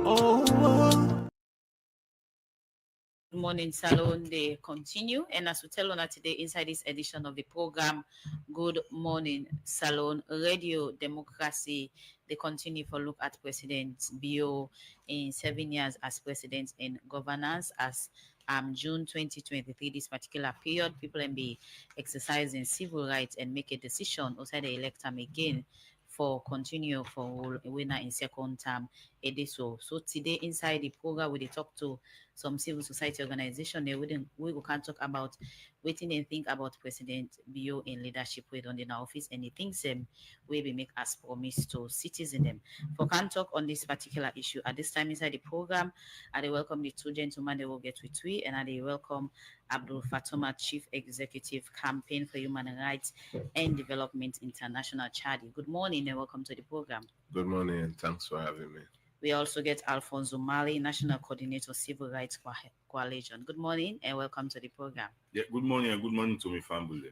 Good morning, Salon. They continue, and as we tell on today inside this edition of the program, Good Morning Salon Radio Democracy. They continue for look at President Bio in 7 years as president in governance as June 2023. This particular period, people can be exercising civil rights and make a decision outside the elect them again for continue for winner in second term. So today inside the program we talk to some civil society organization. We can talk about waiting and think about President Bio in leadership with on the office and the things we be make as promise to citizen them. For can talk on this particular issue at this time inside the program, I welcome the two gentlemen they will get with we, and I welcome Abdul Fatoma, Chief Executive Campaign for Human Rights and Development International Chadi. Good morning and welcome to the program. Good morning and thanks for having me. We also get Alfonso Mali, National Coordinator, Civil Rights Coalition. Good morning and welcome to the program. Yeah, good morning and good morning to my family.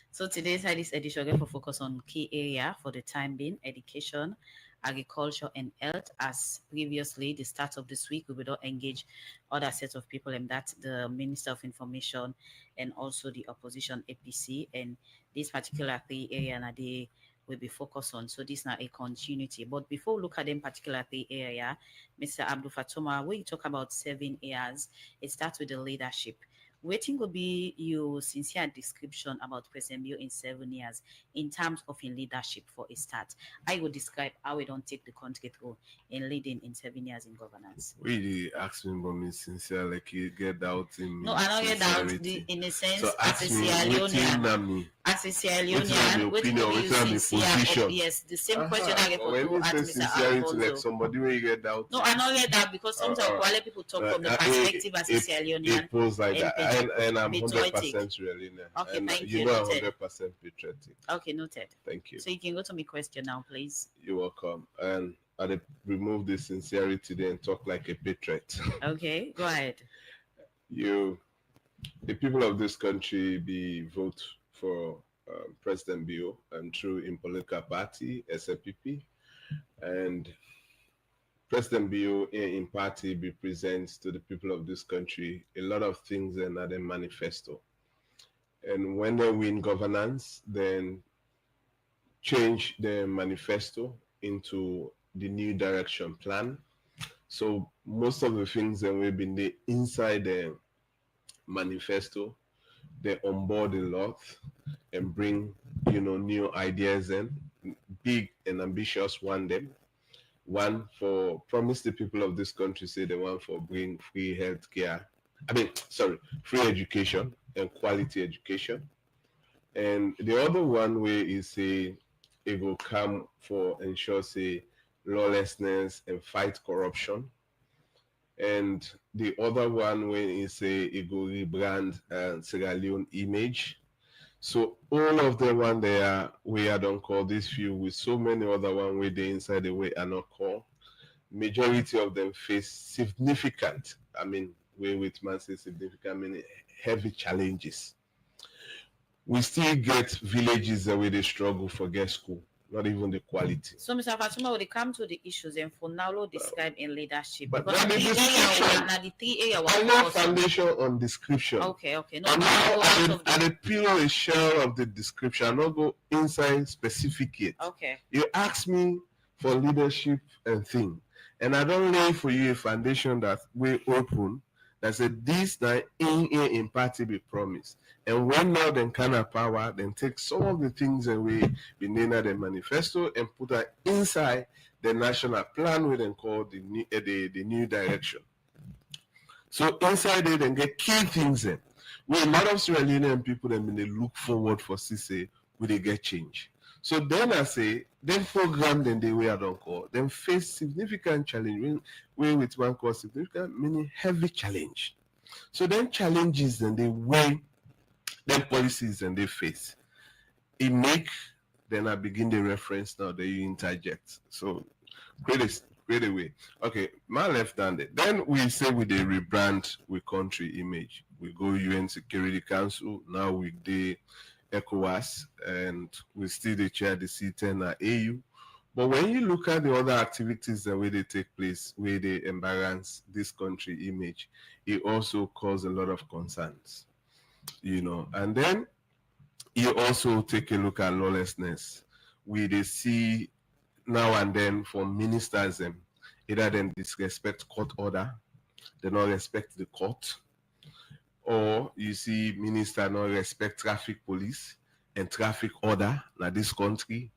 So today's this edition we're going to focus on key area for the time being, education, agriculture, and health. As previously, the start of this week, we will engage other sets of people, and that's the Minister of Information and also the opposition APC. And this particular three area and they will be focused on. So this is not a continuity. But before we look at them particular three area, Mr. Abdul Fatoma, when you talk about 7 years, it starts with the leadership. Waiting will be your sincere description about President Bio in 7 years in terms of in leadership for a start. I will describe how we don't take the country through in leading in 7 years in governance. Really ask me about me sincere, like you get doubt in me. No, I don't get doubt in a sense so as a Sierra Leonean. As a Sierra Leonean, what will you sincere? Yes, the same question I get for you at Mr. Alfonso. Like somebody when you get doubt. No, I don't get that because sometimes people talk from the perspective as a Sierra Leonean. It pose like that. And I'm 100% really. Okay, and thank you. You know I'm noted. 100% patriotic. Okay, noted. Thank you. So you can go to my question now, please. You're welcome. And I'll remove the sincerity today and talk like a patriot. Okay, go ahead. The people of this country vote for President Bio and through in political party, SLPP, and President Bio in party presents to the people of this country a lot of things in their manifesto. And when they win governance, then change the manifesto into the new direction plan. So most of the things that we've been inside the manifesto, they onboard a lot and bring new ideas in, big and ambitious one for promise the people of this country, say the one for bring free healthcare. Free education and quality education. And the other one way is say it will come for ensure say lawlessness and fight corruption. And the other one way is say it will rebrand Sierra Leone image. So all of them one there we I don't call this few with so many other one where they inside the way are not called. Majority of them face significant, way with man say significant meaning heavy challenges. We still get villages where they struggle for get school, not even the quality. So, Mr. Fatuma, when it comes to the issues, and for now, we'll describe in leadership. But because the three area I'm not foundation on description. Okay. No, I'm not at the pillar a shell of the description. I'm not go inside specific yet. Okay. You ask me for leadership and thing, and I don't lay for you a foundation that we open that said this now in party be promised. And when now then kind of power, then take some of the things that we been in the manifesto and put that inside the national plan we then call the new direction. So inside it then get key things in. Where a lot of Sierra Leonean people then they look forward for CSA will they get change. So then I say, then program then the way I don't call, then face significant challenge. Way with one call significant, meaning heavy challenge. So then challenges then they way, then policies and they face. It make, then I begin the reference now that you interject. So great way. Okay, my left handed. Then we say we they rebrand with country image. We go UN Security Council, now we the ECOWAS, and we still the chair the C10 at AU. But when you look at the other activities the way they take place, where they embarrass this country image, it also causes a lot of concerns, And then you also take a look at lawlessness, where they see now and then from ministers, either them disrespect court order, they not respect the court, or you see minister not respect traffic police and traffic order in this country,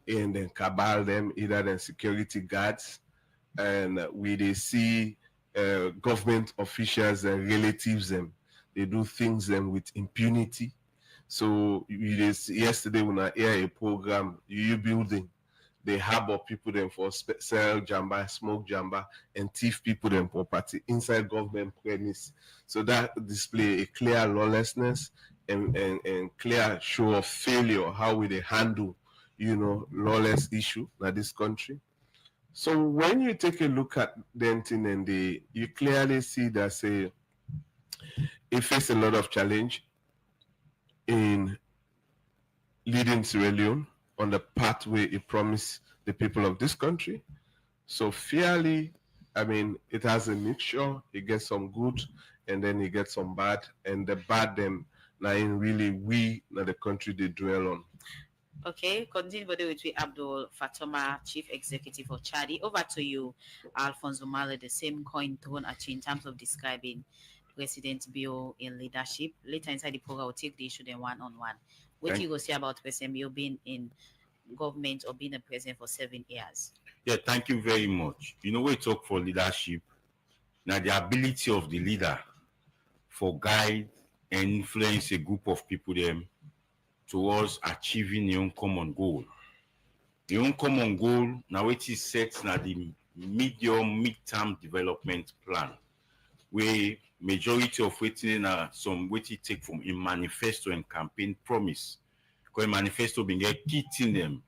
and then cabal them, either than security guards, and we they see government officials and relatives they do things with impunity. So yesterday when I hear a program, you building, they harbor people them for sell jamba, smoke jamba, and thief people them property inside government premise. So that display a clear lawlessness and clear show of failure, how we they handle, lawless issue in this country. So when you take a look at Denton and you clearly see that it faced a lot of challenge in leading Sierra Leone on the pathway it promised the people of this country. So fairly, it has a mixture. It gets some good, and then it gets some bad, and the bad them now in really we now the country they dwell on. Okay, continue with Abdul Fatoma, Chief Executive of Chadi. Over to you, Alfonso Male, the same coin thrown at you in terms of describing President Bio in leadership. Later inside the program, we'll take the issue then one-on-one. What do you go say about President Bio being in government or being a president for 7 years? Yeah, thank you very much. We talk for leadership. Now, the ability of the leader for guide and influence a group of people them towards achieving your own common goal. The own common goal now it is set now the mid-term development plan, where majority of waiting some waiting take from in manifesto and campaign promise. Because manifesto being teaching them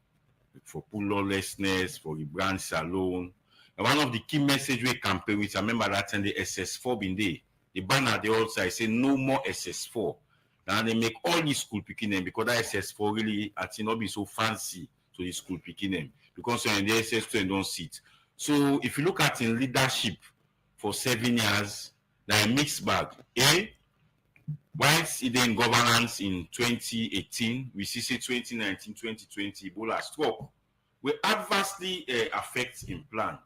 for lawlessness, for the brand salon. And one of the key message we campaign with, I remember that in the SS4 been there. The banner they also I say no more SS4. And they make all the school picking them because that SS4 really at not be so fancy to the school picking them. Because in the SS2 and don't sit. So if you look at in leadership for 7 years, now a mixed bag. Whilst it in governance in 2018, we see 2019, 2020, Ebola struck, will adversely affect in plan.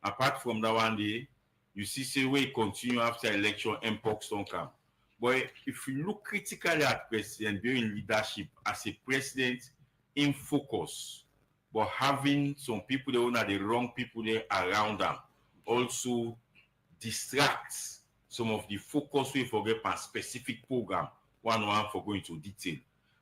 Apart from that one day, you see we continue after election, MPOX don't come. But if you look critically at President Bio in leadership as a president in focus, but having some people that are the wrong people there around them, also distracts some of the focus we forget on specific program, one for going to detail.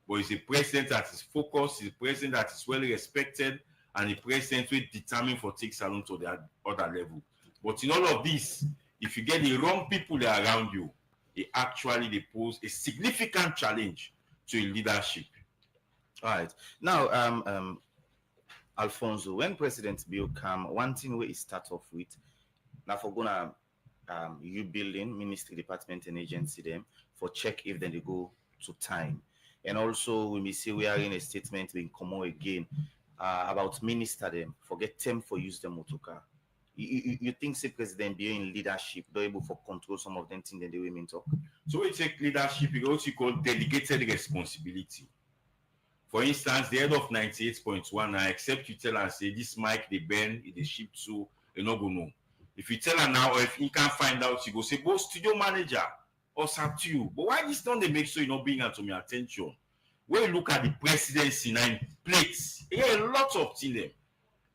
But it's a president that is focused, it's a president that is well respected, and a president will determine for take salon to the other level. But in all of this, if you get the wrong people there around you, it actually they pose a significant challenge to your leadership. All right. Now, Alfonso, when President Bio come, one thing we start off with, now for gonna you building ministry, department, and agency them for check if then they go to time. And also we may see we are in a statement being common again about minister them forget them for use them motoka. You think say President Bio in leadership they're able for control some of them things that they women talk. So we take leadership, we also call delegated responsibility. For instance, the head of 98.1, I accept you tell and say this mic they burn, they ship to you not go know. If you tell her now, or if you can't find out, you go say, go studio manager or up to you. But why this don't they make sure you're not bringing to my attention? When you look at the presidency now in plates, a lot of things,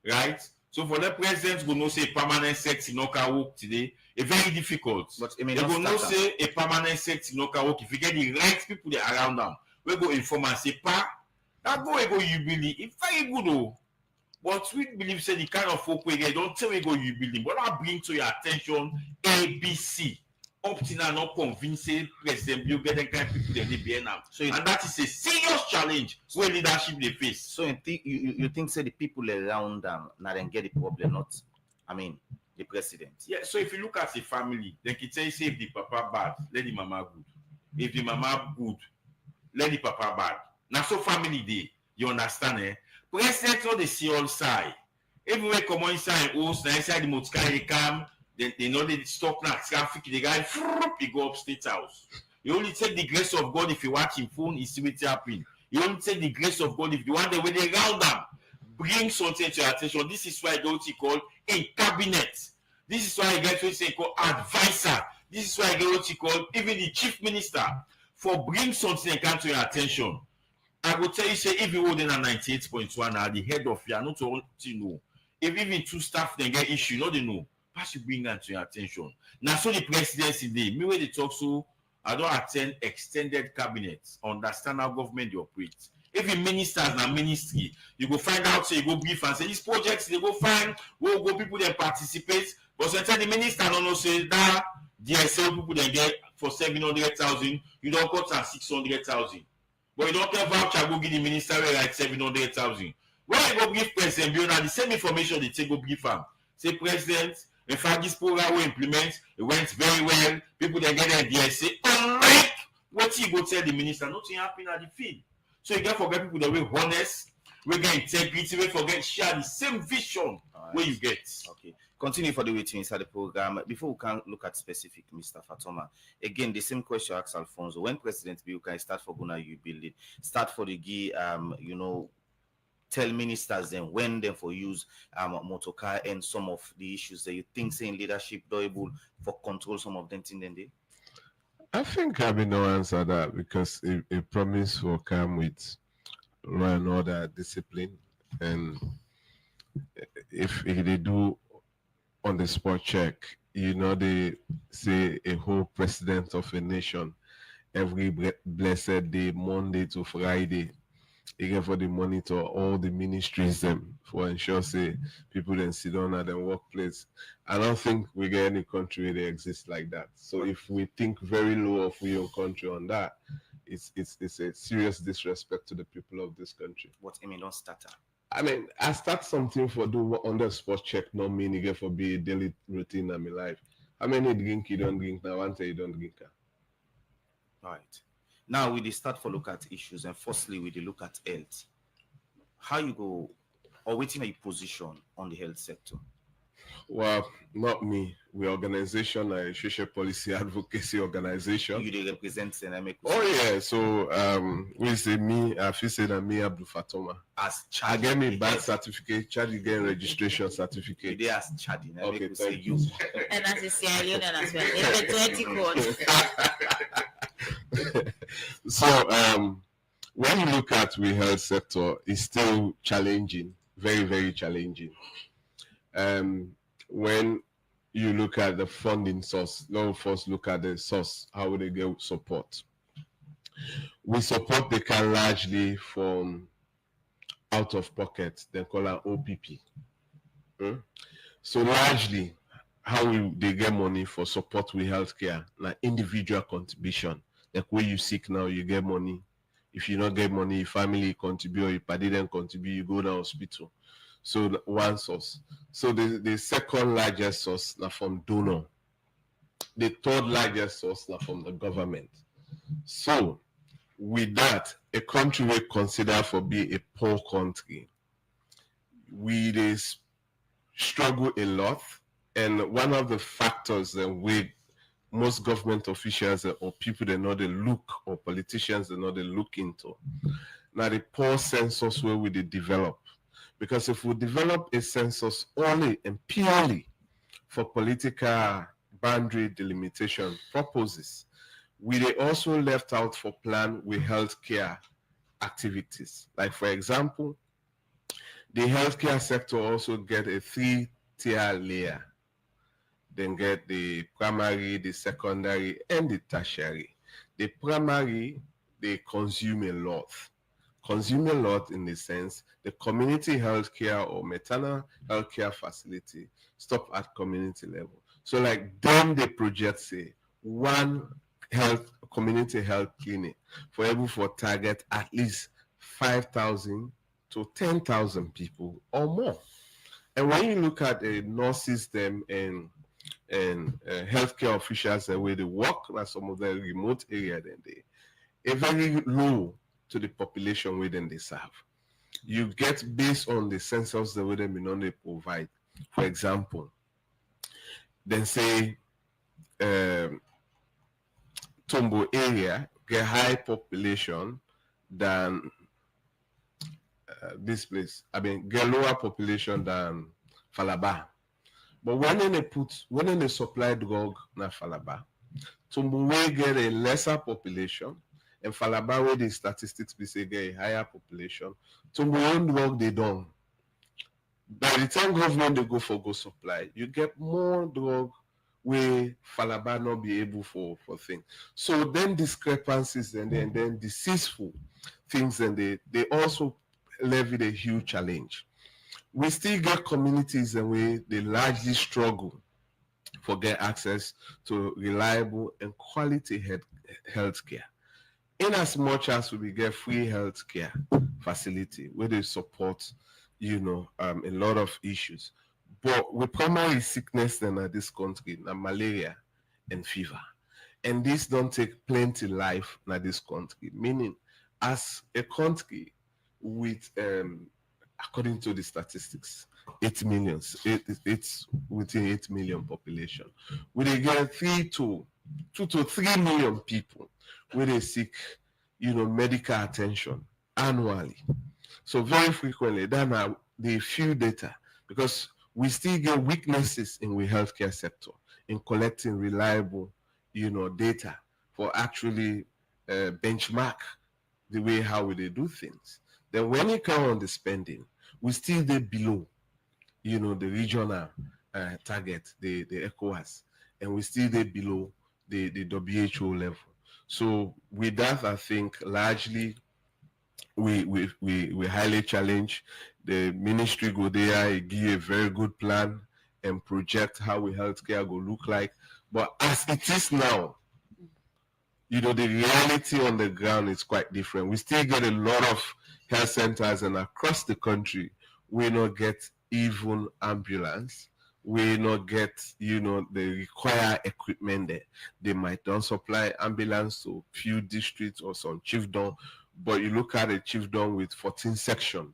right? So for the president, go no say permanent sex in no can work today. It's very difficult. But they go no say a permanent sex in no can work. If you get the right people there around them, we go inform and say, pa, that go you believe. It's very good though. But we believe say the kind of folk we get, don't tell me go you building, but I bring to your attention ABC. Up to now, not convincing President Bio get the kind of people that they be now. So and that is a serious challenge where leadership they face. So you think say the people around them now then get the problem, not the president. Yeah, so if you look at a family, they can say if the papa bad, let the mama good. If the mama good, let the papa bad. Now so family day, you understand President not the see all side. Everywhere come on inside host, inside the motor car, they come, they know they stop now, traffic, the guy, he go up State House. You only take the grace of God if you watch him phone, you see what happening. You only take the grace of God if you want the way they round them. Bring something to your attention. This is why I don't call a cabinet. This is why I get what you call advisor. This is why I get what you call even the chief minister for bring something and come to your attention. I will tell you, say, if you hold in a 98.1 at the head of you, not all you know. If even two staff then get issue, no, they know. But you bring that to your attention. Now, so the presidency day, me when they talk so, I don't attend extended cabinets, understand how government they operate. If the ministers and ministry, you go find out, say, you go brief and say, these projects, they go find, we'll go people that participate. But sometimes the minister don't know, say, that DSL people then get for 700,000, you don't cut at 600,000. But you don't care voucher, go give the minister like 700,000. When you go give President Bio, now the same information they take go give him. Say, President, in fact, this program we implement, it went very well. People then get their DSA. Unlike what you go tell the minister, nothing happened at the field. So you can't forget people that we're honest, we get integrity, we forget share the same vision where you get. Okay. Continue for the waiting inside the program. Before we can look at specific, Mr. Fatoma, again, the same question asked Alfonso. When President Bio can start for Guna, you build it, start for the G, tell ministers then when them for use motorcar and some of the issues that you think saying leadership doable for control some of them thing then they? I think I will not answer that because a promise will come with law and order discipline, and if they do on the spot check, they say a whole president of a nation every blessed day, Monday to Friday, you get for the monitor all the ministries them for ensure say people then sit down at their workplace. I don't think we get any country where they exist like that. So if we think very low of we own country on that, it's a serious disrespect to the people of this country. What I mean don't stutter. I mean, I start something for do on the spot check, not mean you get for be a daily routine in my life. How many drink you don't drink now? One say you don't drink. Right. Now we start for look at issues, and firstly we look at health. How you go or waiting a position on the health sector? Well, not me. We organization a social policy advocacy organization. You they represent Sename. Oh yeah. So we say me, I feel say that me Abdul Fatoma. As I get me birth certificate, Chad again registration certificate. You as Chadi. Okay, thank you. And as a Sierra Leone as well. It's the 20 code. So when you look at the health sector, it's still challenging, very, very challenging. When you look at the funding source, let's first look at the source, how would they get support? We support the can largely from out of pocket, they call it OPP. So largely, how will they get money for support with healthcare? Like individual contribution. Like where you sick now, you get money. If you don't get money, your family contribute, or your party didn't contribute, you go to the hospital. So one source. So the second largest source now from donor. The third largest source now from the government. So with that, a country we consider for be a poor country, we struggle a lot. And one of the factors that most government officials or people they know they look, or politicians they know they look into, now the poor census where we develop. Because if we develop a census only and purely for political boundary delimitation purposes, we they also left out for plan with healthcare activities. Like for example, the healthcare sector also get a 3-tier layer. Then get the primary, the secondary, and the tertiary. The primary, they consume a lot. Consume a lot in the sense the community healthcare or maternal healthcare facility stop at community level. So like then they project say one community health clinic for able for target at least 5,000 to 10,000 people or more. And when you look at the nurses them and healthcare officials the way they work, like some of the remote area, then they are very low to the population within they serve. you get based on the census the way they provide. For example, then say Tombo area get high population than this place. I mean, get lower population than Falaba. But when they supply drug na Falaba, Tombo will get a lesser population, and Falaba where the statistics be say get a higher population. Tombo own drug they don't. By the time government they go for go supply, you get more drug where Falaba not be able for things. So then discrepancies and then deceitful things, and they also levied a huge challenge. We still get communities and they largely struggle for get access to reliable and quality health care. In as much as we get free health care facility where they support, a lot of issues. But with primary sickness in this country, malaria and fever. And this don't take plenty life in this country. Meaning, as a country with according to the statistics, 8 million. It's within 8 million population. We get 2 to 3 million people where they seek, medical attention annually. So very frequently, then they few data because we still get weaknesses in the healthcare sector in collecting reliable, data for actually benchmark the way how they do things. Then when you come on the spending, we still get below, the regional target, the ECOWAS, and we still get below the WHO level. So with that, I think largely we highly challenge the ministry go there, give a very good plan and project how we healthcare go look like. But as it is now, the reality on the ground is quite different. We still get a lot of health centers, and across the country, we not get even ambulance. We not get, they require equipment there. They might not supply ambulance to few districts or some chiefdom, but you look at a chiefdom with 14 sections,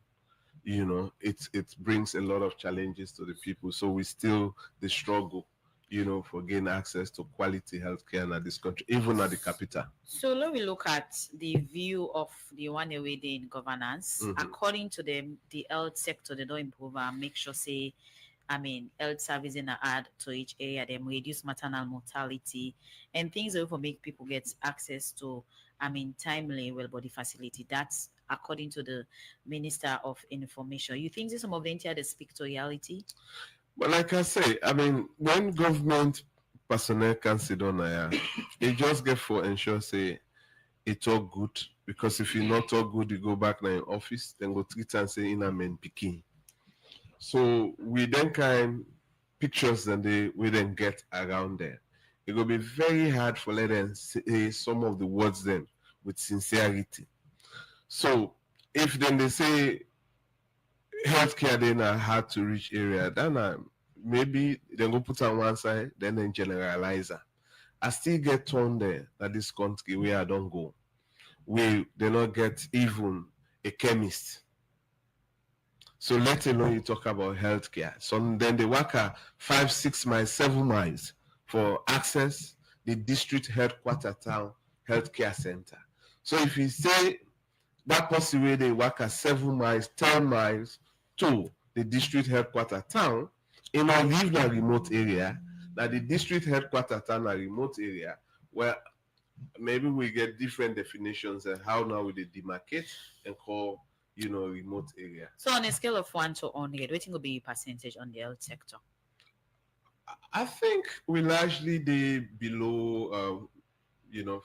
it brings a lot of challenges to the people. So we still the struggle, for gain access to quality healthcare in this country, even at the capital. So let me look at the view of the one away in governance. Mhm. According to them, the health sector they don't improve and make sure say, health service in add to each area, them reduce maternal mortality and things that will make people get access to, timely well body facility. That's according to the Minister of Information. You think some of the entire they speak to reality? But like I say, when government personnel can sit down there, they just get for ensure say it's all good. Because if you not all good, you go back now in office, then go treat and say in a men picking. So we then kind pictures and we then get around there. It will be very hard for let them say some of the words then with sincerity. So if then they say healthcare then are hard to reach area, then maybe they go put on one side, then generalize her. I still get told there that this country where I don't go, we they not get even a chemist. So let alone you talk about healthcare. So then they work 5, 6 miles, 7 miles for access the district headquarter town healthcare center. So if you say that person where they work 7 miles, 10 miles to the district headquarter town, in a live in a remote area, that the district headquarter town a remote area, where maybe we get different definitions and how now we demarcate and call remote area. So on a scale of 1 to 100, what will be your percentage on the health sector? I think we largely below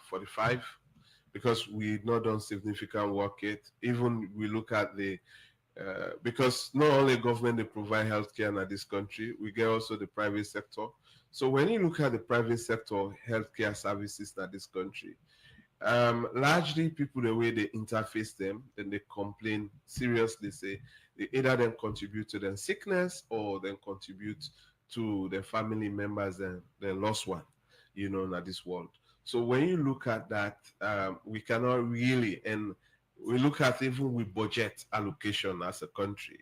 45 because we not done significant work yet. Even we look at the because not only government they provide healthcare in this country, we get also the private sector. So when you look at the private sector healthcare services in this country, largely people the way they interface them, then they complain seriously, say they either then contribute to their sickness or then contribute to their family members and their lost one, in this world. So when you look at that, we cannot really, and We look at even with budget allocation as a country,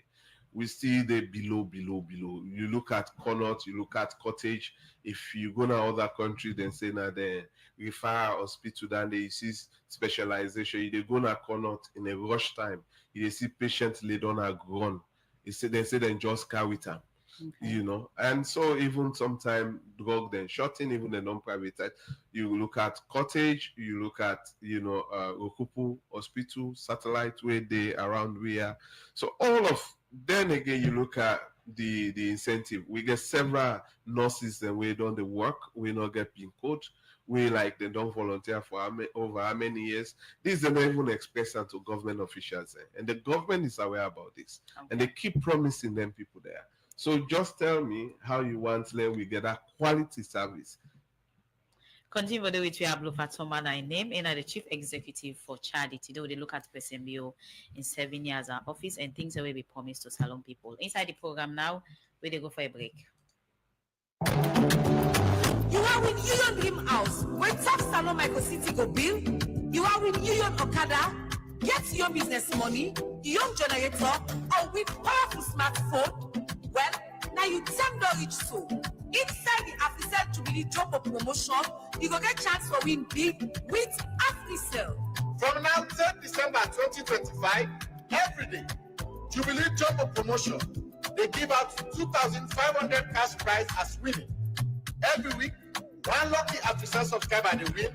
we still they below. You look at Connaught, you look at Cottage. If you go to other country, then say now the refer hospital, then they see specialization. They go to Connaught in a rush time. You see patients laid on a ground. They say then just carry them. Okay. You know, and so even sometimes drug then shutting, even the non-private, you look at Cottage, you look at Okupu Hospital, Satellite, where they around where. So all of then again you look at the incentive. We get several nurses and we don't the work, we not get pin code. We like they don't volunteer for over how many years. This they not even express that to government officials, and the government is aware about this, and they keep promising them people there. So just tell me how you want to let we get a quality service. Continue with which we have Lufatoma name and the chief executive for charity. They look at President Bio in 7 years of office and things that will be promised to Salon people. Inside the program now, we go for a break. You are with Union Dream House. When top Salon Micro City go bill, you are with Union Okada. Get your business money, your generator, or with powerful smartphone. Well, now you $10 each so. Inside the AfriCell Jubilee Jumbo promotion, you go get chance for win big with AfriCell. From now till December 2025, every day, Jubilee Jumbo promotion, they give out 2,500 cash prize as winning. Every week, one lucky AfriCell subscriber they win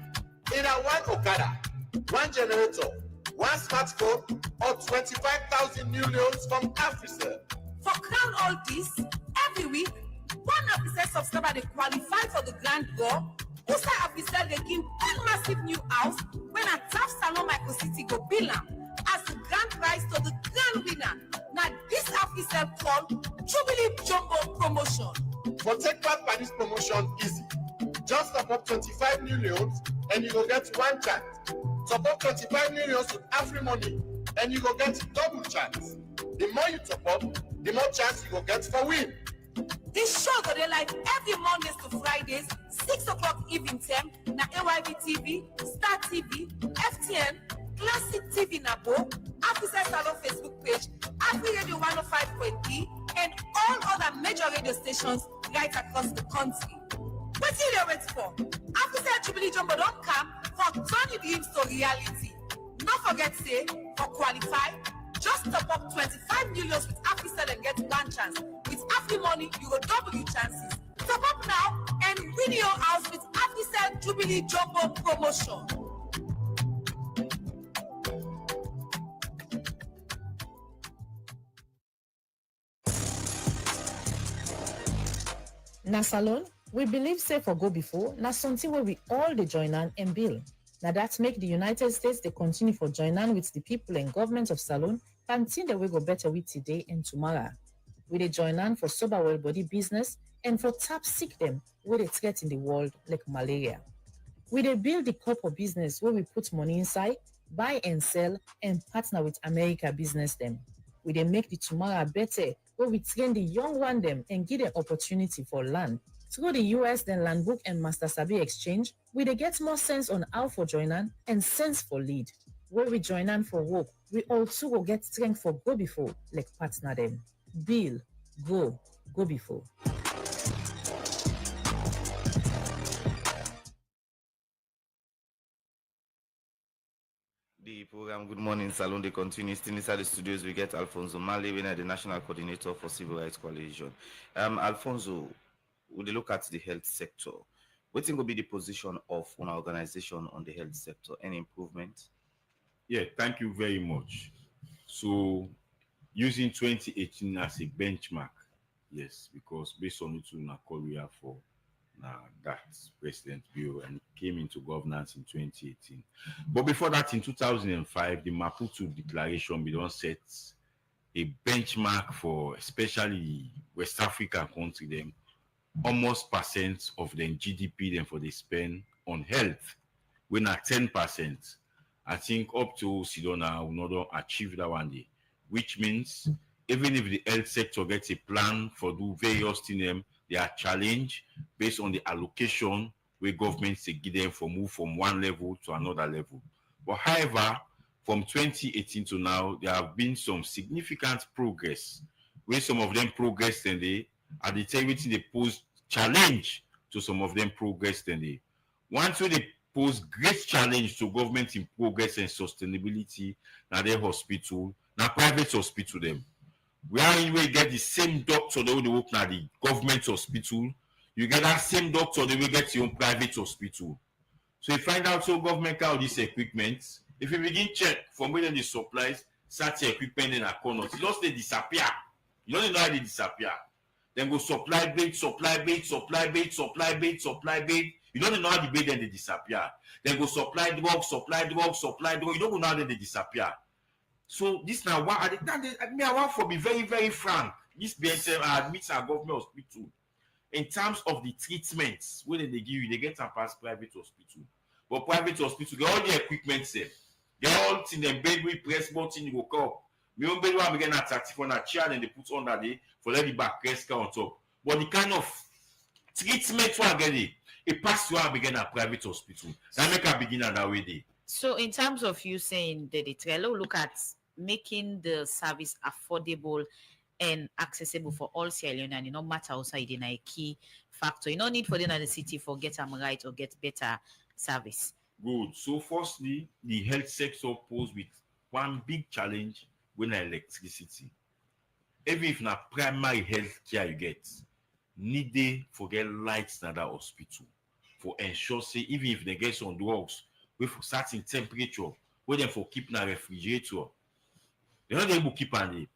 either one Okada, one generator, one smartphone, or 25,000 new loans from AfriCell. For crown all this, every week, one AfriCell subscriber they qualify for the grand draw. Inside AfriCell they give one massive new house when a top Salon Micro City go bill as the grand prize to the grand winner. Now this AfriCell called Jubilee Jumbo promotion. For take part by this promotion easy. Just top up 25 new loans and you will get one chance. Top up 25 new loans with Afri money and you will get double chance. The more you top up, the more chance you will get for win. This show go dey live every Mondays to Fridays, 6 o'clock evening time, na AYV TV, Star TV, FTN, Classic TV Nabo, AfriCell Salon Facebook page, Afri Radio 105.3, and all other major radio stations right across the country. What do you wait for? AfriCell Jubilee Jumbo don't come for turn your dreams to reality. Don't forget say, for qualify, just top up 25 million with AfriCell and get one chance. With Afri money, you will double your chances. Top up now and win your house with AfriCell Jubilee Jumbo promotion. Na Salon, we believe say for go before, na something where we all the join and build. Now that make the United States they continue for join with the people and government of Salon, and think that we go better with today and tomorrow. We they join for sober well body business and for tap sick them with a threat in the world like malaria. We they build the corporate business where we put money inside, buy and sell, and partner with America business them. We they make the tomorrow better where we train the young one them and give them opportunity for land. Through the US, then Land Book and Master Sabi exchange, we they get more sense on how for join and sense for lead. Where we join for work, we also will get strength for go before, like partner them. Bill, go before. The program Good Morning Salon they continue. Still inside the studios we get Alfonso Mali, the National Coordinator for Civil Rights Coalition. Alfonso, we look at the health sector. What will be the position of an organization on the health sector? Any improvement? Yeah, thank you very much. So, using 2018 as a benchmark, yes, because based on it, na career for that President Bio and came into governance in 2018. But before that, in 2005, the Maputo Declaration we don't set a benchmark for especially West African country them almost % of the GDP them for they spend on health. When at 10%, I think up to Sidona will not achieve that one day, which means even if the health sector gets a plan for do various things, they are challenged based on the allocation where governments they give them for move from one level to another level. But however, from 2018 to now, there have been some significant progress. Where some of them progressed and they are deteriorating, they pose challenge to some of them progressed and they. Once they pose great challenge to government in progress and sustainability, now their hospital, now private hospital them. We are in way get the same doctor that will work now the government hospital. You get that same doctor that will get your own private hospital. So you find out so government can all this equipment. If you begin check from where the supplies, such equipment in a corner, you just they disappear. You don't know how they disappear. Then go supply bait, supply bait, supply bait, supply bait, supply bait. You don't know how the bait then they disappear. Then go supply drugs, supply drugs, supply drugs. You don't know how they disappear. So this now what I want to be very, very frank. This BNTM admits our government hospital. In terms of the treatments, when they give you, they get and pass private hospital. But private hospital, they all the equipment safe. They all in the bed with press button, you go up. Me own bed one begin at 34 a chair and they put on that day for let the back press on top. But the kind of treatment one get it pass through and begin at private hospital. That make a begin at that way day. So in terms of you saying that the trailer look at making the service affordable and accessible for all Sierra Leone, and no matter outside in a key factor. You no need for them in the city for get them right or get better service. Good. So firstly, the health sector posed with one big challenge when electricity. Even if na primary health care you get, need they forget lights in that hospital for ensure say even if they get some drugs with certain temperature, where them for keep na refrigerator, they're not able to keep on it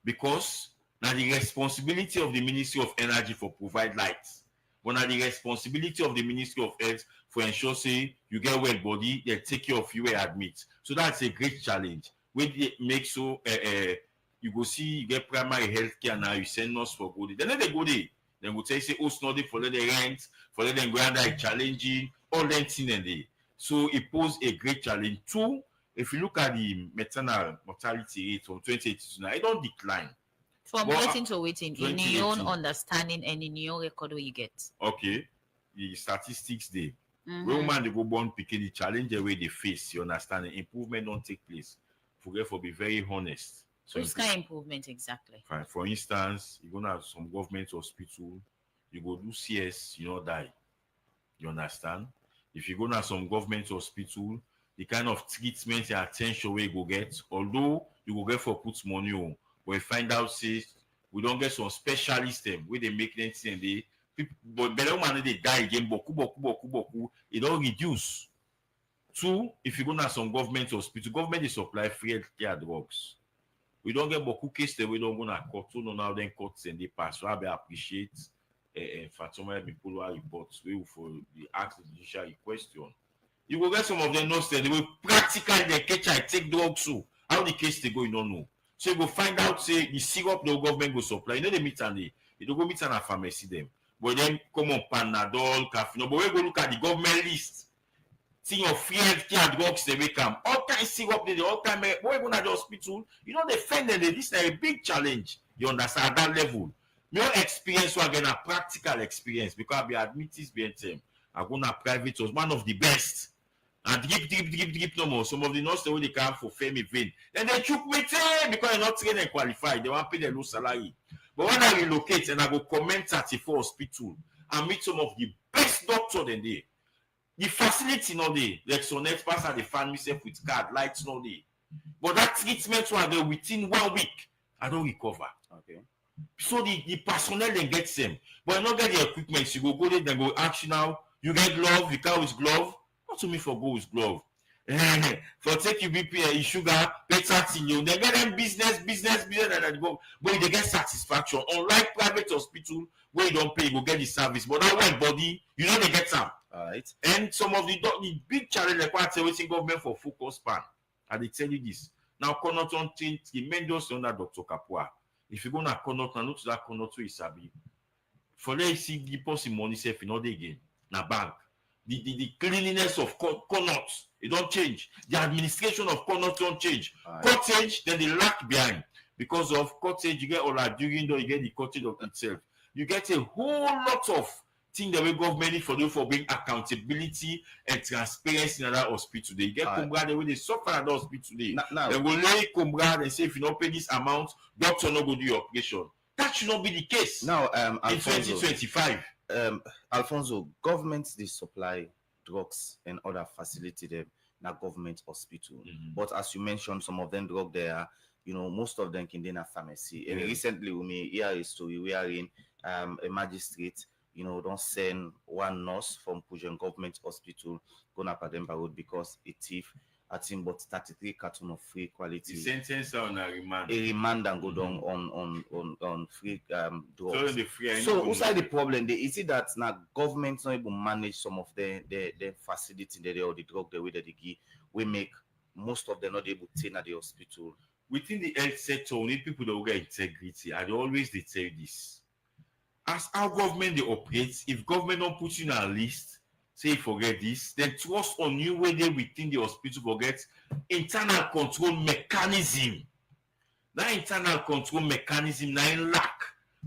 because now the responsibility of the Ministry of Energy for provide lights, but now the responsibility of the Ministry of Health for ensure say you get well body, they take care of you and admit. So that's a great challenge. When they make so you go see you get primary health care now, you send us for go there. Then they go there. Then go tell you say, oh, snoddy for let them rent, for let them go under challenging, all that thing and they. So it poses a great challenge. Two, if you look at the maternal mortality rate from 2018 to now, it don't decline. From waiting to waiting, in your own understanding and in your record what you get. Okay. The statistics there. When woman they go born picking the challenge the way they face, you understand, the improvement don't take place. Forget for be very honest. So which kind of improvement exactly? Fine. For instance, you're gonna have some government hospital, you go do CS, you know, die. You understand? If you go to some government hospital, the kind of treatment and attention where you go get, although you go get for put money on, but you find out say we don't get some specialists them where they make them and they people, but better man they die again, boku, it don't reduce. Two, if you go to some government hospital, government is supply free health care drugs. We don't get boku case that we don't go to court, so now then courts and they pass. So I appreciate Fatoma people reports we for the ask the judiciary question. You will get some of them notes that they will practically they catch I take drugs so how the case they go, you don't know. So you go find out say the syrup the government go supply. You know they meet and they don't go meet and a pharmacy them. But then come on Panadol, caffeine. But we go look at the government list. See your free healthcare drugs they make come. All kind of syrup they all kind of boy go to the hospital. You know they find them this is a big challenge. You understand at that level. Your experience will again a practical experience because I be admit this BNTM. I go na private was one of the best. And drip no more. Some of the nurses they come for fame event. Then they choke me because they're not trained and qualified. They want to pay their low salary. But when I relocate and I go comment at the hospital and meet some of the best doctors in there. The facility no day. Like some experts at the fan myself with card, lights no day. But that treatment was there within 1 week. I don't recover. Okay. So the personnel then gets them. But you not get the equipment. You go there, then go ask you now. You get glove, you carry with glove. Not to me for go with glove. For take you BP, sugar, better thing you. They get them business, and then go. But they get satisfaction. Unlike private hospital, where you don't pay, you go get the service. But that one body, you know they get some. All right. And some of the big challenge like what I waiting government for focus pan. And they tell you this. Now, Komon-Tok the main just under Dr. Kapua. If you go na Komon-Tok, now to that Komon-Tok is sabi. For there you see the person money safe in all day again. Na bank. The cleanliness of Komon-Tok, it don't change. The administration of Komon-Tok don't change. Right. Cottage, then they lack behind. Because of cottage, you get all that during though you get the cottage of itself. You get a whole lot of think the way government need for do for bring accountability and transparency in that hospital. They get Kumbra the way they suffer at the hospital today. They will lay Kumbra and say if you don't pay this amount, doctor not go do your operation. That should not be the case. Now, in 2025. Alfonso, governments they supply drugs and other facility them na government hospital. But as you mentioned, some of them drug there, you know, most of them can in a pharmacy. And recently we may hear a story wherein a magistrate, you know, don't send one nurse from Pujan government hospital go na Pademba Road because a thief at him but 33 carton of free quality. The sentence on a remand. A remand and go down on free drugs. So, so what's the problem? Is it that now governments not able to manage some of the facility there or the drug the way that they give, we make most of them not able to take at the hospital. Within the health sector, we need people that will get integrity. I always they tell this. As our government they operate, if government don't put you in a list, say forget this, then trust on you where they within the hospital forget internal control mechanism. That internal control mechanism now in lack.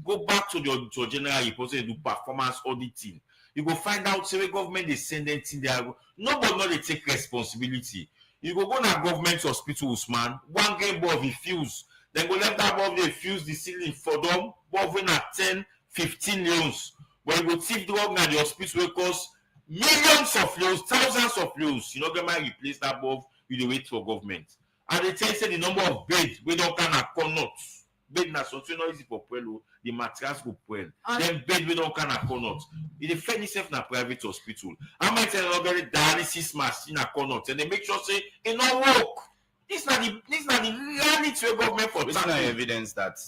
Go back to your general report and do performance auditing. You go find out say government they send them in there. Nobody know they take responsibility. You go to government hospital, Usman, one game ball refuse. Then go let that ball refuse the ceiling for them, ball at 10, 15 loans. But you go thief drug at the hospital will cost millions of loans, thousands of loans. You know, they might replace that bulb, you wait for government. And they tell you the number of beds, we don't can accord not. Bed na something not easy for Puelo, the mattress go Puel. Then bed we don't can accord not. It defend itself in a private hospital. I might tell you about dialysis machine accord not. And they make sure say it not work. This not the reality of government for it's not evidence that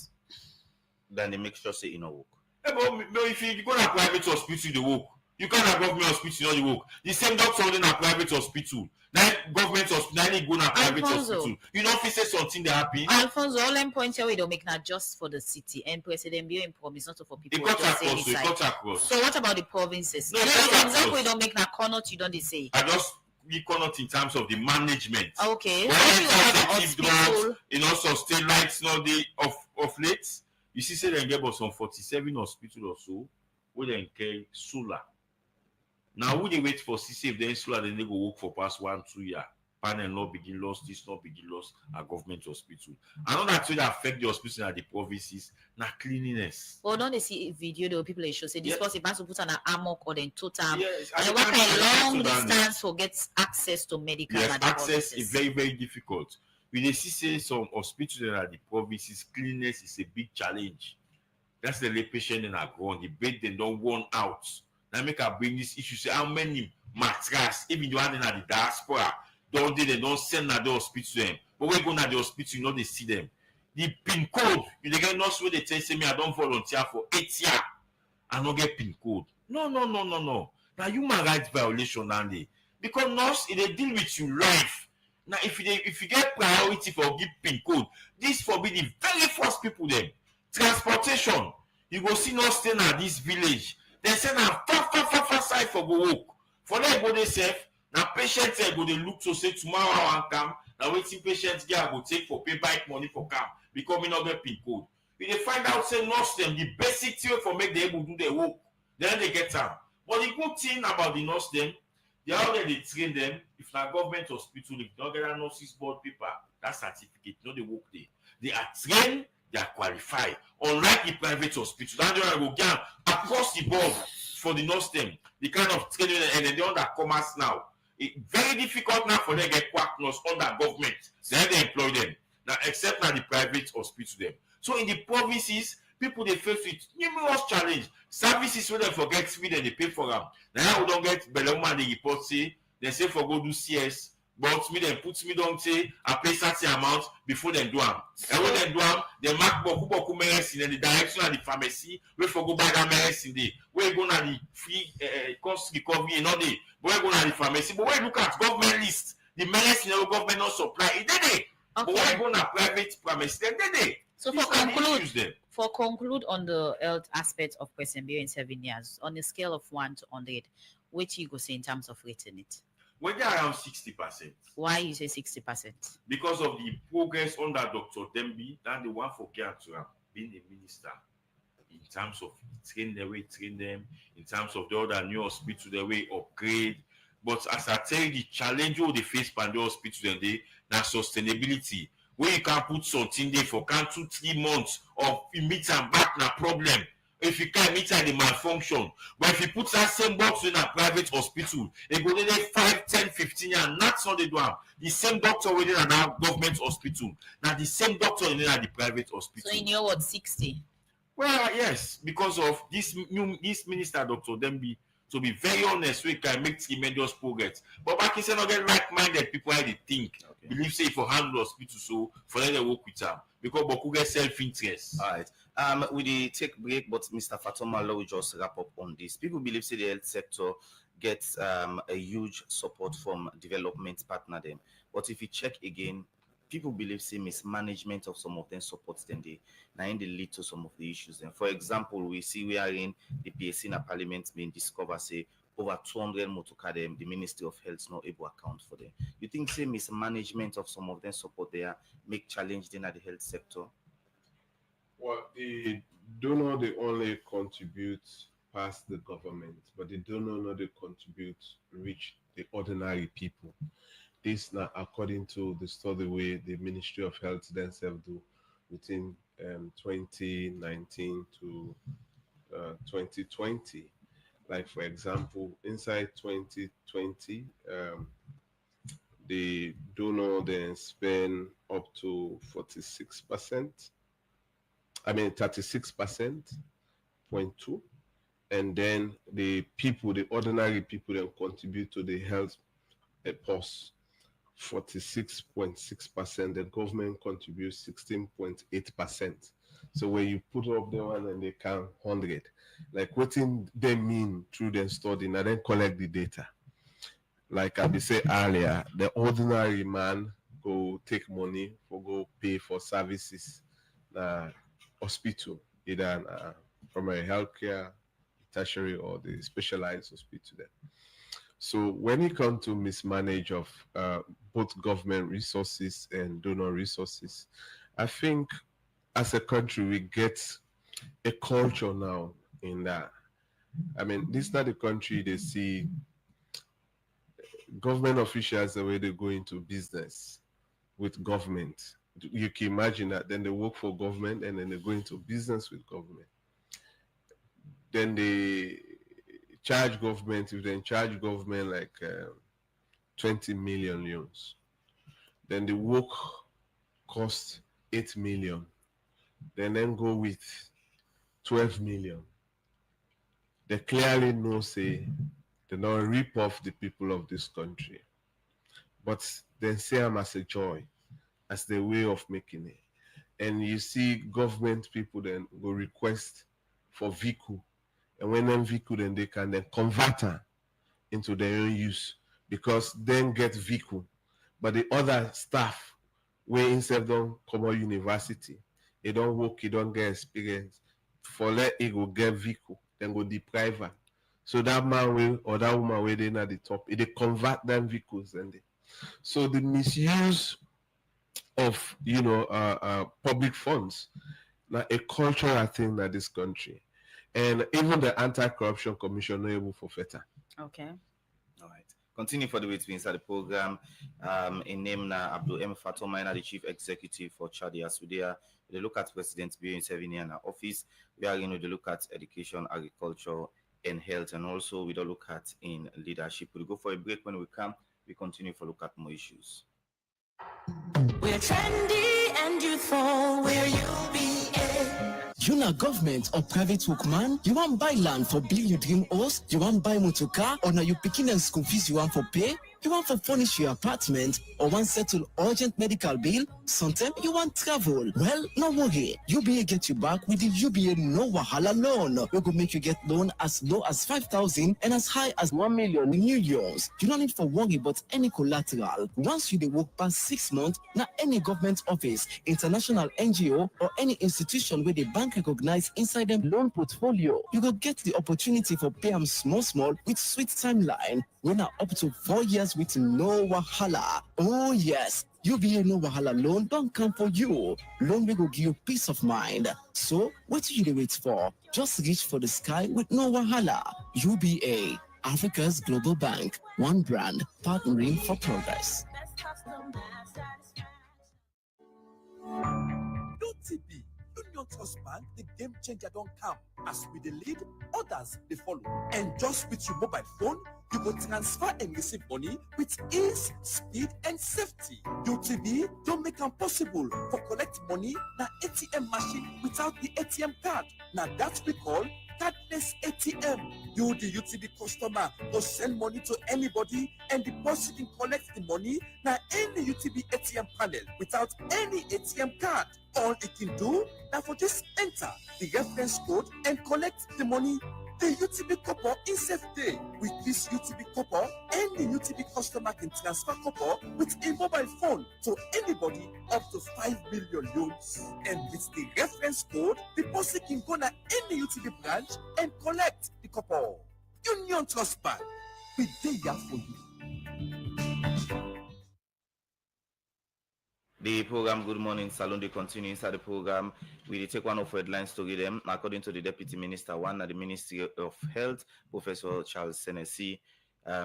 then they make sure say it not work. But if you go to a private hospital, they work. You can't have government hospital, not the work. The same doctor in a private hospital. Now government hospital, now they go to a private hospital. You know if you say something they happy. Alfonso, all them points here we don't make not just for the city and President Bio promise not for people. It cut across. So what about the provinces? No, exactly we don't make not connot, you don't say. I just we connot in terms of the management. Okay. When you have drugs, you know, sustain lights not the of late. You see, say they get about some 47 hospital or so where they carry solar. Now, who they wait for CC if they solar, then they go work for past 1-2 years. Panel not begin loss, this not begin loss at government hospital. Another thing that affect the hospital at the provinces, now cleanliness. Well, don't they see a video the people they show say this person has to put on an amok or then total. Yes, and work a long distance for get access to medical. Yes, access is very, very difficult. We they see say some hospitals at the provinces, cleanliness is a big challenge. That's the lay patient in our ground. The bed they don't worn out. Now make I bring this issue. Say how many mattress, even the one in the diaspora, they don't send at the hospital them. But when you go to the hospital, you know they see them. The PIN code, you get nurse where they tell me I don't volunteer for 8 years. I don't get PIN code. No. Now human rights violation Andy. Because nurse, they deal with your life. Now if you get priority for give PIN code, this forbid the very first people them. Transportation. You go see nurse staying at this village. They send a far side for go work. For them go they safe. Now patients go they look to say tomorrow I want come. Now waiting patients get go take for pay bike money for come because we not get PIN code. If they find out say nurse them the basic thing for make them able to do their work, then they get time. But the good thing about the nurse them, they already train them. If na government hospital, if don't get a nurses board paper, that certificate, no they work there. They are trained, they are qualified. Unlike the private hospital, that's why I go get across the board for the nurse them, the kind of training and then they're under commerce now. It's very difficult now for them to get quack nurse under government. Then they employ them. Now, except now the private hospital them. So in the provinces, people they face with numerous challenge. Services where they forget speed and they pay for them. Now we don't get Beloma they report say they say for go do CS. But me then put me down say I pay certain amount before they do them. And when they do them, they mark boku medicine in the direction of the pharmacy. We for go buy that medicine there. We go na the free cost recovery and all day. But we go na the pharmacy. But when you look at government list, the medicine the government not supply it did it. But when you go na private pharmacy, they did it. So for conclude on the health aspect of President Bio in 7 years, on a scale of 1 to 100, which you go say in terms of rating it? When they're around 60%. Why you say 60%? Because of the progress under Dr. Dembi, and the one for Kiantura being a minister in in terms of train the way train them, in terms of the other new hospital the way upgrade. But as I tell you, the challenge all the face by the hospital and they now sustainability. Where you can put something there for 2-3 months of meet and back na problem. If you can't meet and the malfunction. But if you put that same box in a private hospital, it go there 5, 10, 15 years, and that's how they do. The same doctor within an government hospital. Now the same doctor in the private hospital. So in your word, 60. Well, yes, because of this minister, Dr. Dembi, to be very honest, we can make tremendous progress. But back in say not get like-minded people how they think. Okay. Believe say for handle hospital, so for them they work with them. Because Boku get self-interest. All right. We take break, but Mr. Fatoma will just wrap up on this. People believe say the health sector gets a huge support from development partner them. But if you check again, people believe say mismanagement of some of them supports them they lead to some of the issues. And for example, we see we are in the PSC in a parliament being discovered say over 200 motorcar them, the Ministry of Health not able to account for them. You think say mismanagement of some of them support there make challenge in the health sector? Well, the donor they only contribute past the government, but the donor not they contribute reach the ordinary people. This now according to the study way the Ministry of Health themselves do within 2019 to 2020. Like for example, inside 2020, the donor then spend up to 46%. I mean 36.2, and then the people, the ordinary people, then contribute to the health purse 46.6%. The government contributes 16.8%. So when you put up the one and they count 100, like what they mean through the study, and then collect the data. Like I said earlier, the ordinary man go take money for go pay for services. Hospital, either from a healthcare, tertiary, or the specialized hospital there. So when it comes to mismanage of both government resources and donor resources, I think as a country we get a culture now in that. I mean, this is not the country they see government officials the way they go into business with government. You can imagine that. Then they work for government and then they go into business with government. Then they charge government, if they charge government like 20 million loans. Then the work cost 8 million. Then go with 12 million. They clearly know say they don't rip off the people of this country. But then say them as a joy, as the way of making it. And you see government people then go request for vehicle. And when them vehicle, then they can then convert her into their own use, because then get vehicle. But the other staff, where instead of them come out university, they don't work, they don't get experience. For let it go get vehicle, then go deprive her. So that man will, or that woman will then at the top, they convert them vehicles and they. So the misuse of public funds, now a cultural thing in this country, and even the Anti-Corruption Commission not able for better. Okay. All right. Continue for the way to inside the program. In name na Abdul M. Fatoma, the Chief Executive for Chadi Asudia. They look at President Bio in 7 years in our office. We are going to look at education, agriculture, and health, and also we don't look at in leadership. We'll go for a break. When we come, we continue for look at more issues. We're trendy and youthful, we're UBA. You na government or private workman? You want buy land for build your dream house? You want buy motor car? Or now you picking and school fees you want for pay? You want to furnish your apartment or want settle urgent medical bill? Sometimes you want travel. Well, no worry. UBA get you back with the UBA No Wahala loan. We go make you get loan as low as 5,000 and as high as 1 million in New Year's. You don't need for worry about any collateral. Once you dey work past 6 months, now any government office, international NGO, or any institution where the bank recognize inside them loan portfolio, you go get the opportunity for pay them small with sweet timeline. When are up to 4 years with no wahala. Oh yes, UBA no wahala loan don't come for you. Loan will give you peace of mind. So what do you wait for? Just reach for the sky with no wahala. UBA, Africa's global bank. One brand, partnering for progress. No TB, Union Trust Bank, the game changer don't come. As we the lead, others they follow. And just with your mobile phone, you will transfer and receive money with ease, speed, and safety. UTB don't make it possible for collect money na ATM machine without the ATM card. Now that's we call cardless ATM. You, the UTB customer, will send money to anybody and deposit and collect the money na any UTB ATM panel without any ATM card. All it can do now for just enter the reference code and collect the money. The UTB copper in safe day. With this UTB copper, any UTB customer can transfer copper with a mobile phone to anybody up to 5 million loans. And with the reference code, the person can go to any UTB branch and collect the copper. Union Trust Bank, we there for you. The program Good Morning Salon, they continue inside the program. We take one of headlines to read them. According to the Deputy Minister, one at the Ministry of Health, Professor Charles Senesi,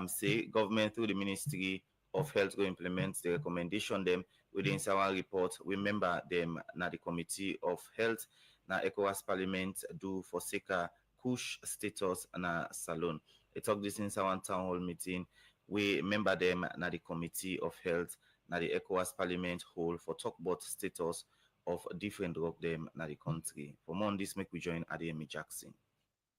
say government through the Ministry of Health will implement the recommendation them within our report. Remember them na the Committee of Health na ECOWAS Parliament do for Seka Kush status na Salon. They talk this in our town hall meeting. We remember them na the Committee of Health na the ECOWAS Parliament hall for talk about status of different drug them na the country. For more on this, make we join Adeyemi Jackson.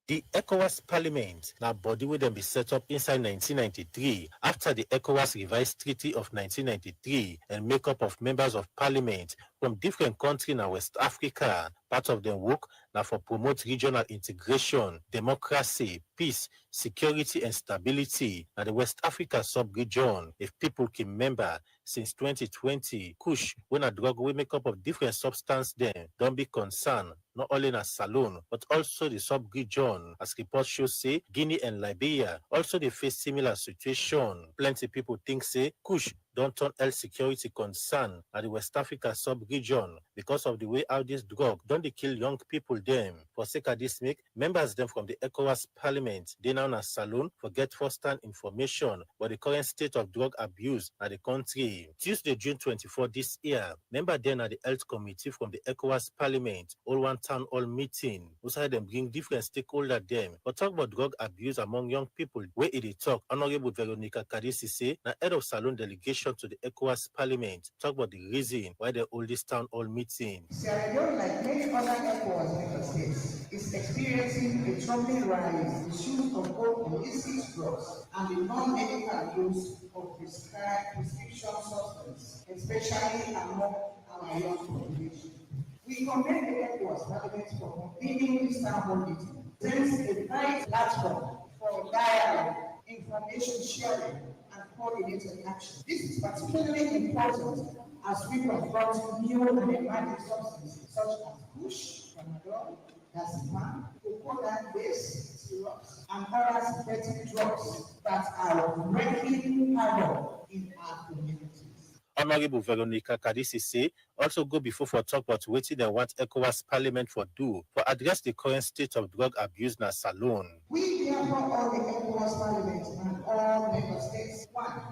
The ECOWAS Parliament, now body will then be set up inside 1993 after the ECOWAS revised Treaty of 1993 and make up of members of Parliament from different countries in West Africa. Part of them work now for promote regional integration, democracy, peace, security and stability in the West Africa sub-region. If people can remember, since 2020, Kush, when a drug we make up of different substances then, don't be concerned, not only in a Salon, but also the sub-region. As reports show say, Guinea and Liberia also they face similar situation. Plenty people think say, Kush don't turn health security concern at the West Africa sub-region because of the way how this drug don't they kill young people them. For sake of this make, members them from the ECOWAS Parliament, they now a Salon for get first-hand information about the current state of drug abuse at the country. Tuesday, June 24 this year, member then at the Health Committee from the ECOWAS Parliament, all one town hall meeting, also them bring different stakeholders them, but talk about drug abuse among young people. Where it talk, Honorable Veronica Kadisi say, na head of Salon delegation to the ECOWAS Parliament, talk about the reason why they hold this town hall meeting. Sierra Leone, like many other ECOWAS member states, is experiencing a troubling rise in issues of both illicit drugs and the non-medical use of prescription substance, especially among our young population. We commend the ECOWAS Parliament for convening this town hall meeting. Since a right platform for dialogue, information sharing, and coordinated action. This is particularly important as we confront new and emerging substances such as Kush, Tramadol, Diazepam, cocaine-based syrups, and other synthetic drugs that are wreaking havoc in our communities. Honorable Veronica Kadisi say also go before for talk about what they want ECOWAS Parliament for do for address the current state of drug abuse na Salon. We therefore all the ECOWAS Parliament and all member states want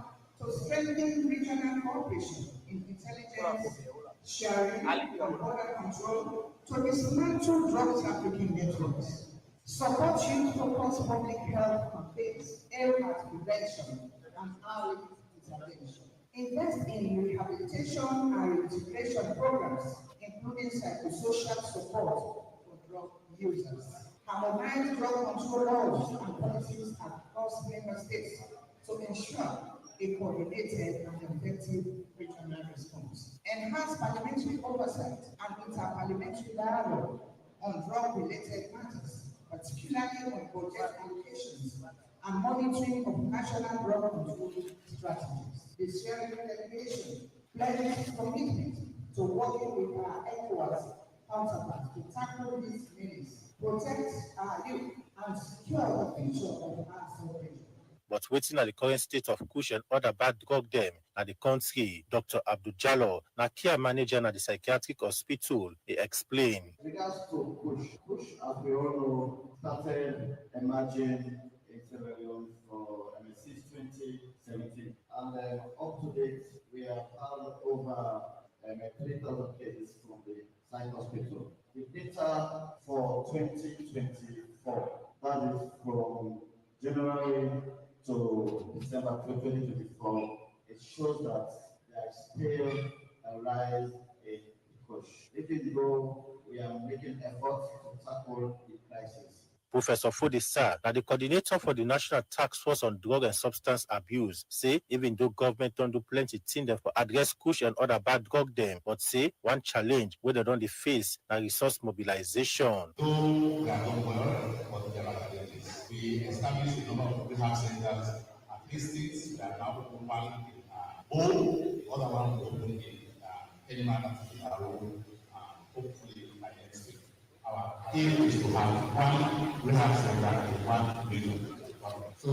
to strengthen regional cooperation in intelligence sharing and border control to dismantle drug trafficking networks, support youth-focused public health campaigns aimed at prevention and early intervention. Invest in rehabilitation and reintegration programs, including psychosocial support for drug users. Harmonize drug control laws and policies across member states to ensure a coordinated and effective regional response. Enhance parliamentary oversight and interparliamentary dialogue on drug-related matters, particularly on budget allocations and monitoring of national drug control strategies. The Sierra Leone delegation pledges commitment to working with our ECOWAS counterparts to tackle these menaces, protect our youth, and secure the future of our sub-region. but waiting at the current state of kush and other bad drug them at the country. Dr. Abdul Jallo, na care manager at the psychiatric hospital, he explained. Regards to Kush, as we all know, started emerging in Sierra Leone since 2017, and up to date, we have had over 3,000 cases from the site hospital. The data for 2024, that is from January to December 2024, it shows that there is still a rise in Kush, even though we are making efforts to tackle the crisis. Professor Fodisa, the coordinator for the National Task Force on Drug and Substance Abuse, say even though government don't do plenty things for address kush and other bad drug them, but say one challenge where they don't face a resource mobilization. Though we are done well, but there are challenges. We established a number of rehab centers at these states. We are now open in Bow, the other one will open in Tenure, hopefully by next week. Our aim is to have one rehab center in one region. So,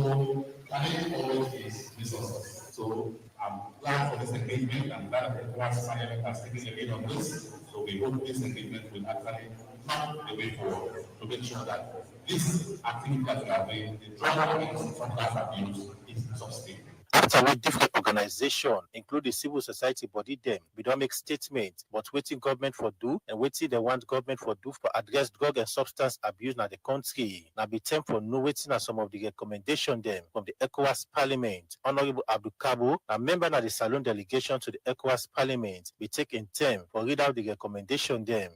challenge always is resources. So, I'm glad for this engagement. I'm glad that the class management has taken the lead on this. So, we hope this engagement will actually map the way forward to make sure that this activity that we are doing, the drug and substance abuse, is sustained. After we different organizations, including civil society body them, we don't make statements, but waiting government for do and waiting they want government for do for address drug and substance abuse in the country. Now be time for no waiting at some of the recommendations them from the ECOWAS Parliament. Honorable Abdul Kabo, a member of the Salon delegation to the ECOWAS Parliament, be taking time for read out the recommendation them.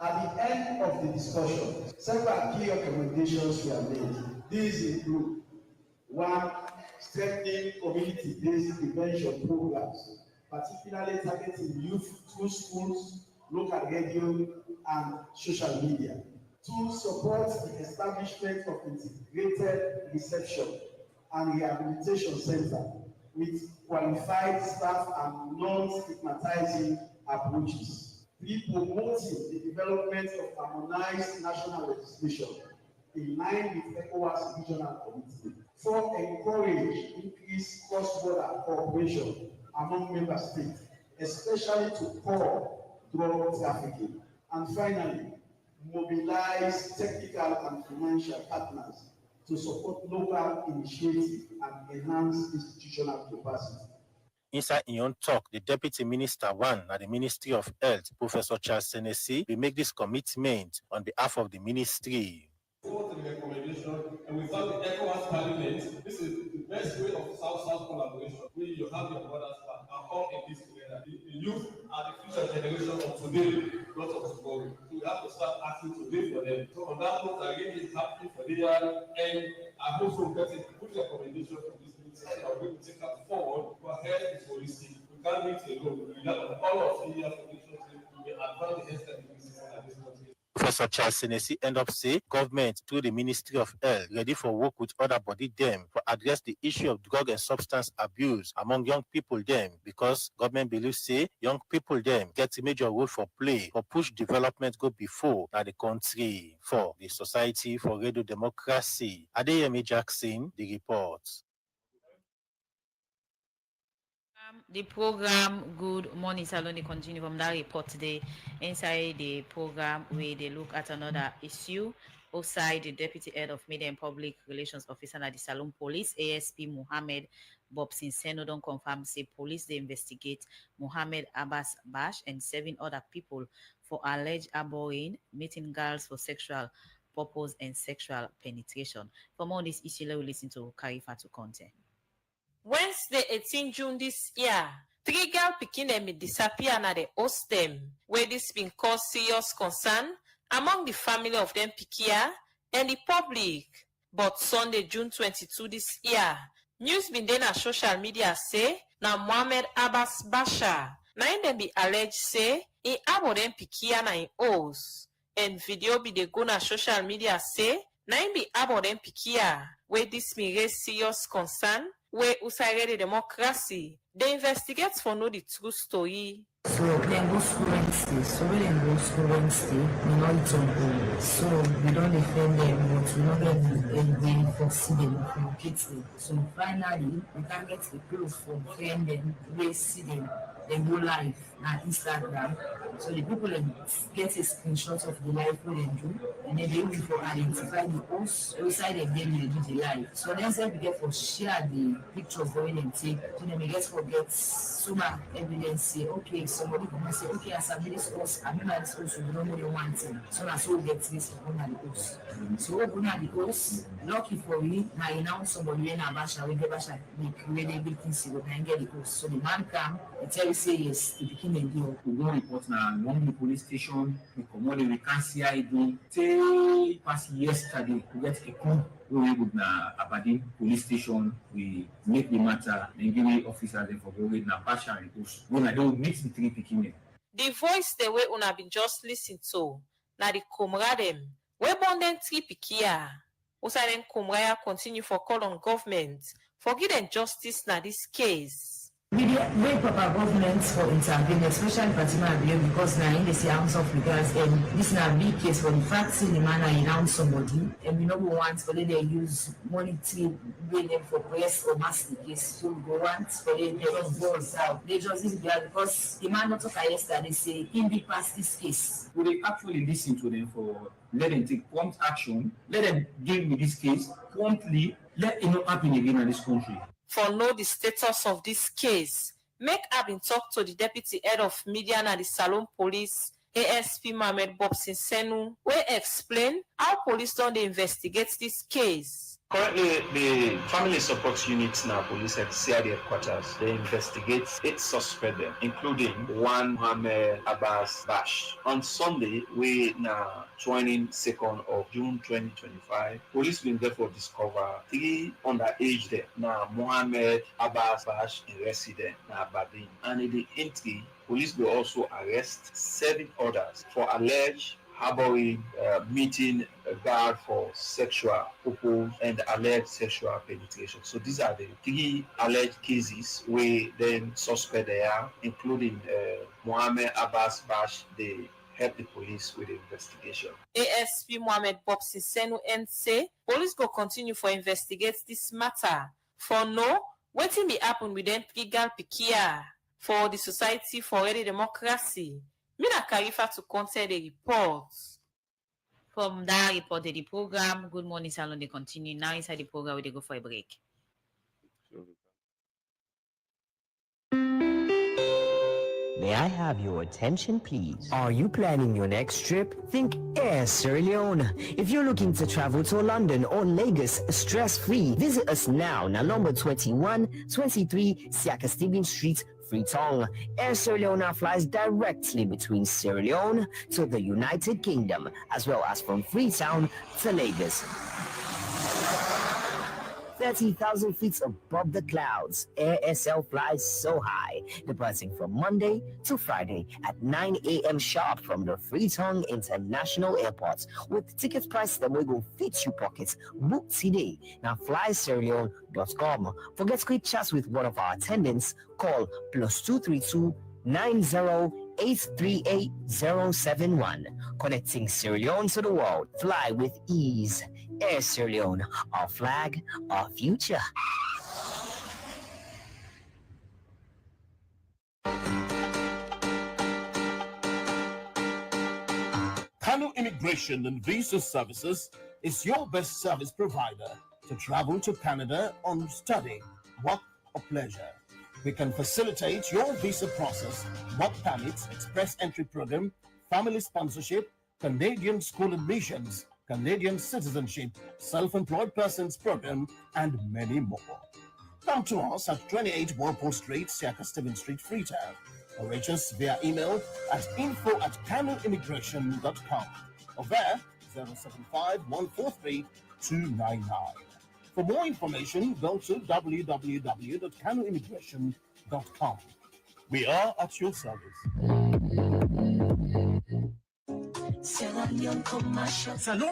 At the end of the discussion, several key recommendations were made. These include: 1. Strengthening community-based prevention programs, particularly targeting youth through schools, local radio, and social media. 2. Support the establishment of integrated reception and rehabilitation center with qualified staff and non-stigmatizing approaches. 3. Promoting the development of harmonized national legislation in line with ECOWAS regional commitment. 4. Encourage increased cross-border cooperation among member states, especially to curb drug trafficking. And finally, mobilize technical and financial partners to support local initiatives and enhance institutional capacity. Inside in own talk, the Deputy Minister One at the Ministry of Health, Professor Charles Senesi, will make this commitment on behalf of the ministry. Forward to the recommendation, and we thank the ECOWAS Parliament. This is the best way of South-South collaboration. You have your brothers back and all in this together. The youth are the future generation of today, not of tomorrow. So we have to start acting today for them. So on that note, I really happy for the year, and I hope so getting good recommendation from this meeting. So I'm going to take that forward. But health is holistic. We can't meet alone. We rely on all of the recommendations. We advance the health services in this country. Professor Charles Senesi end up say government through the Ministry of Health ready for work with other body them for address the issue of drug and substance abuse among young people them, because government believes say young people them get a major role for play for push development go before at the country. For the Society for Radio Democracy, Adeyemi Jackson, the report. The program Good Morning Salon continue from that report today. Inside the program, where they look at another issue. Outside the Deputy Head of Media and Public Relations Officer at the Salon Police, ASP Mohammed Bobsin Seno, don't confirm say police they investigate Mohammed Abbas Bash and 7 other people for alleged harboring, meeting girls for sexual purpose and sexual penetration. For more on this issue, we listen to Karifatu Conte. Wednesday, 18 June this year, 3 girl pikin disappear na the host them, where this been caused serious concern among the family of them pikia and the public. But Sunday, June 22 this year, news been then on social media say na Mohammed Abbas Basha na in them be alleged say in abo them pikia na in house, and video be they go na social media say na in be abo them pikia, where this been raise serious concern. Where Usai Radio Democracy They investigate for know the true story. So then go school Wednesday. So when they go school Wednesday, we know it's on go. So we don't defend them, but we don't get anything for see them, for kids them. So finally, we can get the proof from friend them, we see them, then go live on Instagram. So the people then get a screenshot of the live what they do, and then they will for identify the host, outside them then they do the live. So then say we get for share the pictures the way they take, so then we get for get some evidence say, okay, somebody come and say, okay, as I'm this host, I'm not this host, we don't know the one thing. So that's how we get this for one of the host. So we open the host, lucky for me, now you know somebody in a basha, we get basha, we create everything, so we can get the host. So the man come, he tell you say yes, he became a deal. We go report now, one the police station, we come on, we can't see how it do. Say, past yesterday, we get a call. We go na Abadi police station, we make the matter, and give the officers them for going na Basha and Bush. When I don't meet the three picking. The voice the way una been just listen to, na the comrade we born them 3 pikia. Usa then comrade continue for call on government for give them justice na this case. We wait proper government for intervene, especially Fatima Bio, because now in the House of Regards, and this is a big case for the fact in the manner announce somebody, and we know we want for them they use money to bring them for press or mass the case. So we go want for them they just go out. They just did that because the man not talk yesterday say in be past this case. We they actually listen to them for let them take prompt action, let them deal with this case promptly, let it not happen again in this country. For know the status of this case, make Abin talk to the deputy head of media and the Salon Police, ASP Mohamed Bob Sinsenu, where explain how police don't investigate this case. Currently, the family support units now police at CID headquarters, they investigate 8 suspects, including one Mohamed Abbas Bash. On Sunday, we now 22nd of June 2025, police will therefore discover 3 underage there. Now Mohamed Abbas Bash in resident now Badin. And in the entry, police will also arrest 7 others for alleged harboring, meeting a guard for sexual purpose and alleged sexual penetration. So these are the 3 alleged cases where then suspect they are, including Mohamed Abbas Bash. They help the police with the investigation. ASP Mohamed Bob Sinsenu and say police go continue for investigate this matter. For no, waiting be happen with them legal pikia for the Society for Ready Democracy. Mina Karifa to contest the report. From that report, the program, Good Morning Salon, they continue. Now inside the program, we go for a break. May I have your attention, please? Are you planning your next trip? Think Air Sierra Leone. If you're looking to travel to London or Lagos stress-free, visit us now, number 2123 Siaka Stephen Street, Freetown. Air Sierra Leone flies directly between Sierra Leone to the United Kingdom, as well as from Freetown to Lagos. 30,000 feet above the clouds, Air SL flies so high, departing from Monday to Friday at 9 a.m. sharp from the Freetown International Airport, with ticket prices that will fit your pockets. Book today. Now flysierraleone.com. For get quick chats with one of our attendants, call +232 90-838-071. Connecting Sierra Leone to the world. Fly with ease. Air Sierra Leone, our flag, our future. Kano Immigration and Visa Services is your best service provider to travel to Canada on study, work, or pleasure. We can facilitate your visa process, work permits, express entry program, family sponsorship, Canadian school admissions, Canadian citizenship, self-employed persons program, and many more. Come to us at 28 Walpole Street, Siaka Stephen Street, Freetown, or reach us via email at info@canoimmigration.com or via 075-143-299. For more information, go to www.canoimmigration.com. We are at your service. Salon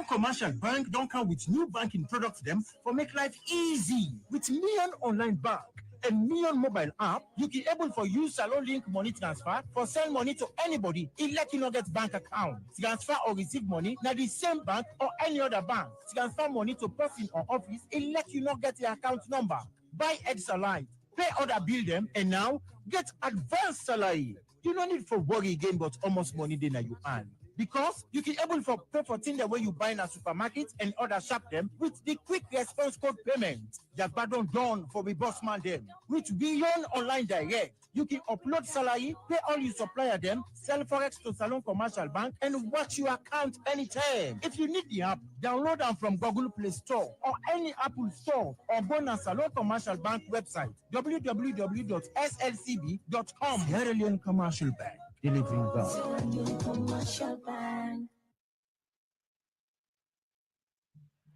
Commercial Bank don't come with new banking products them for make life easy. With me and online bank, a million mobile app, you can able for use Salon Link money transfer for send money to anybody. It let you not get bank account. Transfer or receive money now the same bank or any other bank. Transfer money to person or office. It let you not get the account number. Buy Exalite, pay other bill them, and now get advanced salary. You don't need for worry again, but almost money then you earn. Because you can able for pay for things the way you buy in a supermarket and other shop them with the quick response code payment. That pardon done for the boss man them. With beyond online direct, you can upload salary, pay all your supplier them, sell forex to Salon Commercial Bank, and watch your account anytime. If you need the app, download them from Google Play Store or any Apple Store, or go to Salon Commercial Bank website www.slcb.com. Sierra Leone Commercial Bank, delivering God.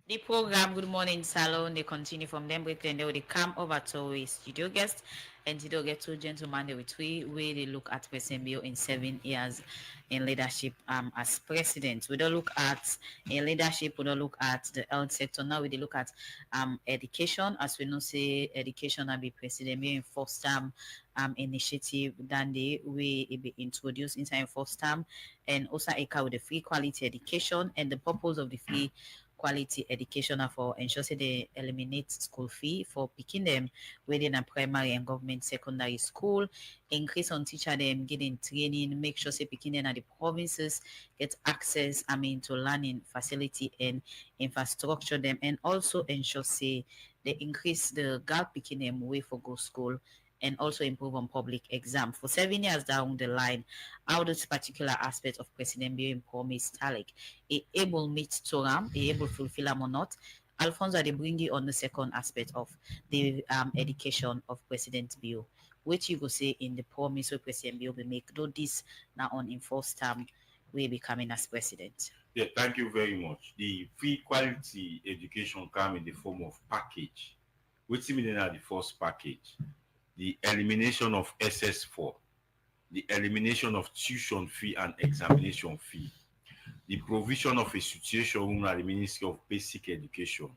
The program Good Morning Salon, they continue from them break, then they will come over to a studio guest, and they'll get two gentlemen they will tweet where they look at President Bio in 7 years in leadership as president. We don't look at leadership, we don't look at the health sector. Now we look at education, as we know say education will be President Bio in first term initiative than the way it be introduced inside first term, and also with the free quality education, and the purpose of the free quality education for ensure they eliminate school fee for picking them within a primary and government secondary school, increase on teacher them getting training, make sure say picking them at the provinces get access to learning facility and infrastructure them, and also ensure say they increase the gap picking them way for go school, and also improve on public exam. For 7 years down the line, how this particular aspect of President Bio promise Talik, able meet Toram, able fulfill them or not. Alfonso, they bring you on the second aspect of the education of President Bio, which you go say in the promise where President Bio will make, though this now on in first term will be coming as president. Yeah, thank you very much. The free quality education come in the form of package. Which means the first package. The elimination of SS4, the elimination of tuition fee and examination fee, the provision of a situation room at the Ministry of Basic Education,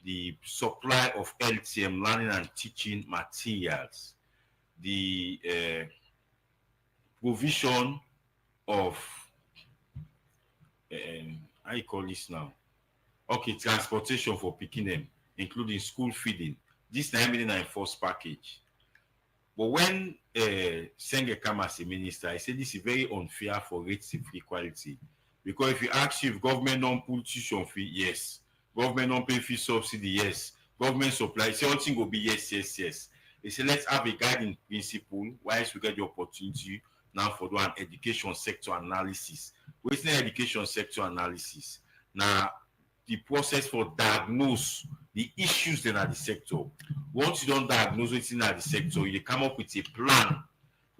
the supply of LTM learning and teaching materials, the provision of how you call this now? Okay, transportation for picking them, including school feeding. This time in a first package. But when Senge came as a minister, I said this is very unfair for rates of equality. Because if you ask if government don't pull tuition fee, yes. Government don't pay fee subsidy, yes. Government supply, something will be yes, yes, yes. They say let's have a guiding principle, whilst we get the opportunity now for doing an education sector analysis. What's the education sector analysis? Now, the process for diagnose the issues then at the sector. Once you don't diagnose what's in the sector, you come up with a plan.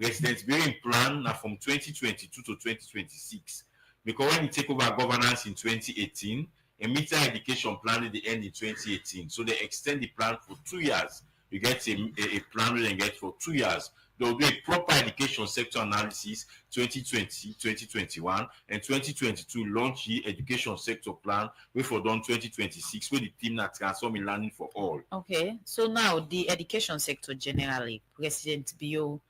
Residents bearing plan now from 2022 to 2026. Because when you take over governance in 2018, a meter education plan at the end in 2018. So they extend the plan for 2 years. You get a plan and get for 2 years. They'll do a proper education sector analysis 2020, 2021, and 2022 launch the education sector plan, wait for done 2026, where the team that transform in learning for all. Okay, so now the education sector generally, President Bio,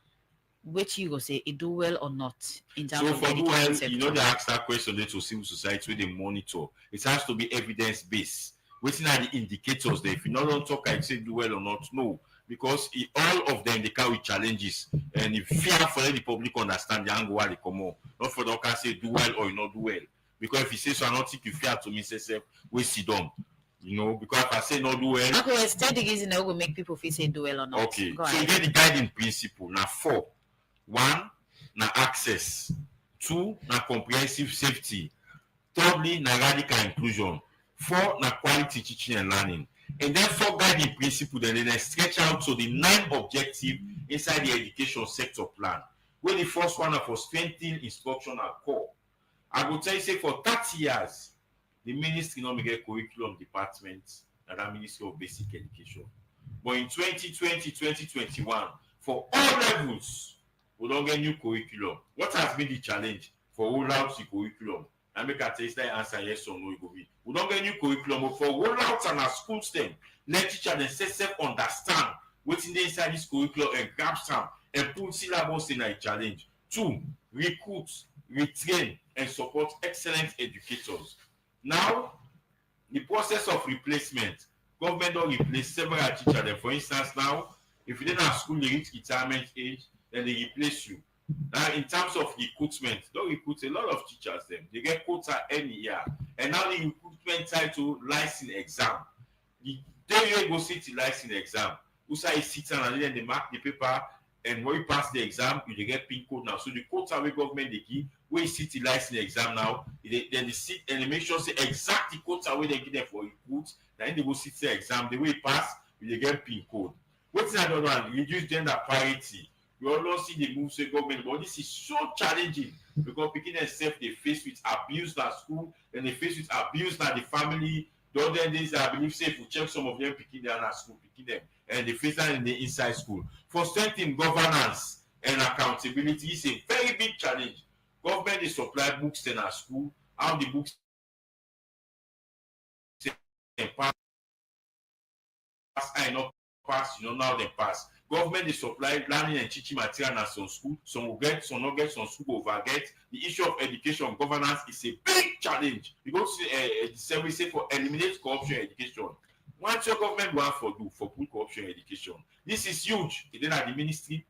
which you go say it do well or not in terms of the education well, sector? You know they ask that question to civil society where they monitor. It has to be evidence-based. Waiting at the indicators there. If you not don't talk, I say do well or not, no. Because all of them they carry challenges, and if fear for let the public understand the angle why they come on, not for them can say do well or you not do well. Because if you say so, I don't think you fear to me say we sit down, you know. Because if I say not do well, okay, it's the reason that will make people feel say do well or not. Okay, so you get the guiding principle. Now 4, 1, now access. 2, now comprehensive safety. 3, now radical inclusion. 4, now quality teaching and learning. And then 4 guiding principle, then they stretch out to the 9 objectives inside the education sector plan. Where the first one for strengthening instructional core. I will tell you, say for 30 years, the ministry not make a curriculum department at the Ministry of Basic Education. But in 2020, 2021, for all levels, we don't get new curriculum. What has been the challenge for roll out the curriculum? I make a test that answer yes or no. It will be. We don't get new curriculum, but for roll out and our school STEM, let teacher them self understand waiting there inside this curriculum and grab some and put syllabus in a challenge. 2, recruit, retrain, and support excellent educators. Now, the process of replacement, government don't replace several teachers. Then, for instance, now, if you didn't have school, they reach retirement age, then they replace you. Now, in terms of recruitment, don't recruit a lot of teachers. Then they get quota any year, and now the recruitment title license exam. The day you go sit the license exam, who say sit and then they mark the paper, and when you pass the exam, you get pin code now. So the quota where government they give, where you sit the license exam now, then they sit and they make sure say exact the quota where they give them for recruit. Then they go sit the exam. The way you pass, you get pin code. What's another one? Reduce gender parity. You always see the moves of government, but this is so challenging because picking themselves they face with abuse at school, and they face with abuse at the family. The other days, I believe, say if we check some of them picking them at school, picking them, and they face that in the inside school. For strengthening governance and accountability is a very big challenge. Government is supply books in our school, how the books pass, I not pass, now they pass. Government is supply learning and teaching material in some school. Some will get, some not get, some school will overget. The issue of education governance is a big challenge. You go to the service for eliminate corruption in education. What your government want for do for put corruption in education? This is huge. It then at the ministry,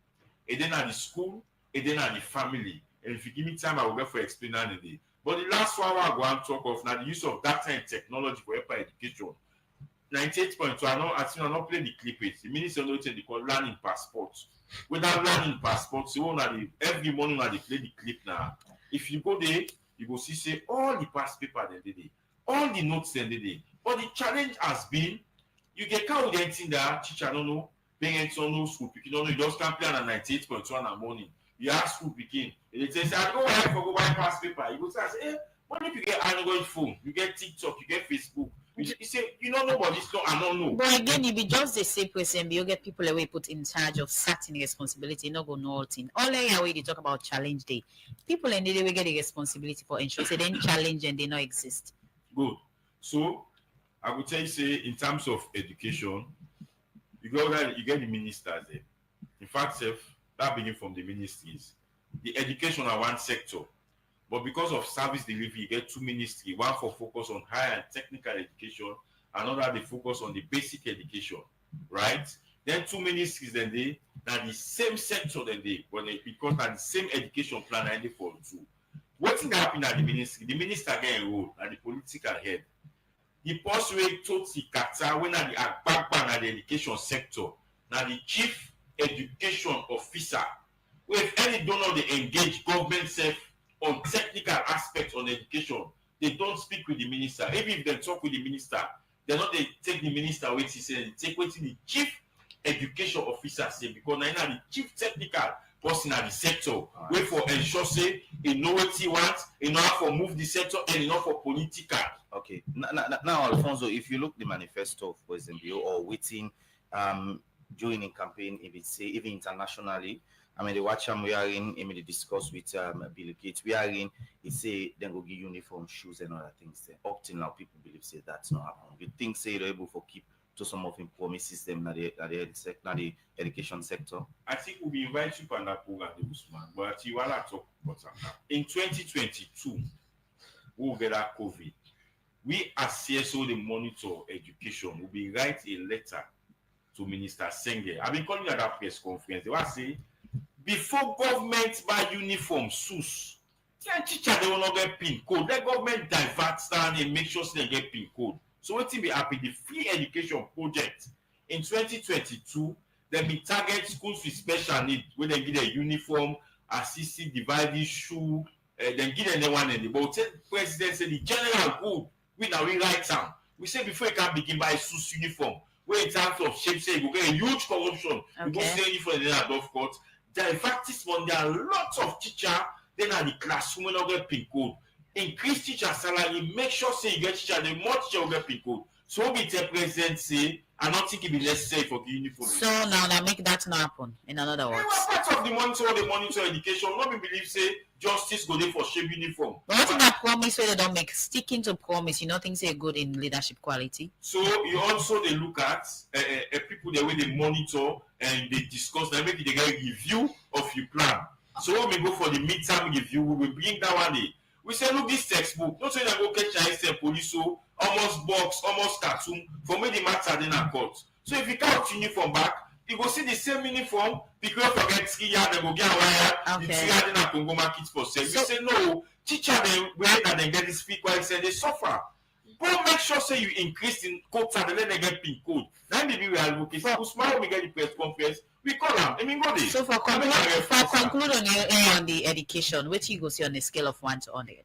it then at the school, it then at the family. And if you give me time, I will go for explaining today. But the last one I want to talk of now the use of data and technology for education. 98.2, I think I not play the clip it. The minister knows they call learning passports. Without learning passports, you want every morning they play the clip now. If you go there, you go see say all the past paper they did, all the notes they did. But the challenge has been you get count with anything that teacher don't know, parents don't know, school picking don't know, you just can't play on 98.1 in the morning. You ask school picking, and they say, I go buy past paper. You go say, what if you get Android phone, you get TikTok, you get Facebook? You say, you don't know, but this I don't know. But again, if you just the same person, you get people away put in charge of certain responsibility, not go know all thing. All the way they talk about challenge day. People in the day we get the responsibility for ensure they don't challenge and they not exist. Good. So I would tell you, say, in terms of education, you get the ministers there. In fact, that begins from the ministries. The education are one sector. But because of service delivery, you get two ministries. One for focus on higher and technical education, another they focus on the basic education, right? Then two ministries, then they now the same sector, then because are the same education plan and they follow too. What's going to happen at the ministry? The minister get enrolled at the political head. The post way totally kata when at the background at the education sector. Now the chief education officer, where if any donor they engage government self on technical aspects on education, they don't speak with the minister. Even if they talk with the minister, they not they take the minister what he said, they take what the chief education officer say, because now the chief technical person at the sector, wait for ensure say he know what he wants, he know how to move the sector, and he know for political. Okay. Now, Alfonso, if you look the manifesto of President Bio or waiting during a campaign, if it's say even internationally, I mean, the watch we are in, they discuss with Bill Gates, we are in, he say, then go give uniform, shoes, and other things. There. Up till now, people believe say that's not happening. You think say they're able to keep to some of the promises them in the education sector? I think we'll be invited you on that program, but you want to talk about that. In 2022, we'll get that COVID. We as CSO, the monitor education, will be write a letter to Minister Senge. I've been calling at that press conference. They will say, before government buy uniform, SUS, teacher they will not get pin code. Let government divert stand and make sure they get pin code. So what be happy? The free education project in 2022, then be target schools with special needs where they get a uniform, assisted devices, shoe, then give them one in the but president say the general good. We now we write down. We say before you can begin by SUS uniform, where in terms of shape, say you go get a huge corruption. You go say uniform in the above court. In fact, this one there are lots of teachers. Then at the classroom will get pin code. Increase teacher salary. Make sure say you get teacher. The more teacher will get pin code. So we tell president say I don't think it be necessary for the uniform. So now make that not happen. In another words, part of the monitor education. Not be believe say justice go there for shape uniform. But what in that promise where they don't make sticking to promise? You know things say good in leadership quality. So you also they look at people the way they monitor and they discuss. They make it a review of your plan. So when we go for the midterm review, we will bring that one day. We say, look, this textbook, don't say that go catch Chinese police, so almost box, almost cartoon, for me the matter then a court. So if you can't uniform back, you go see the same uniform, because forget 3 years, they go get wire, the 3 years then a Congo market for sale. So, we say, no, teacher, they get this free quality, say they suffer. But make sure say you increase in quota, then they get pin code. Then maybe we are looking, so small we get the press conference, we call them. I mean, go there. So for conclude on your on the education, which you go see on a scale of 1 to 100.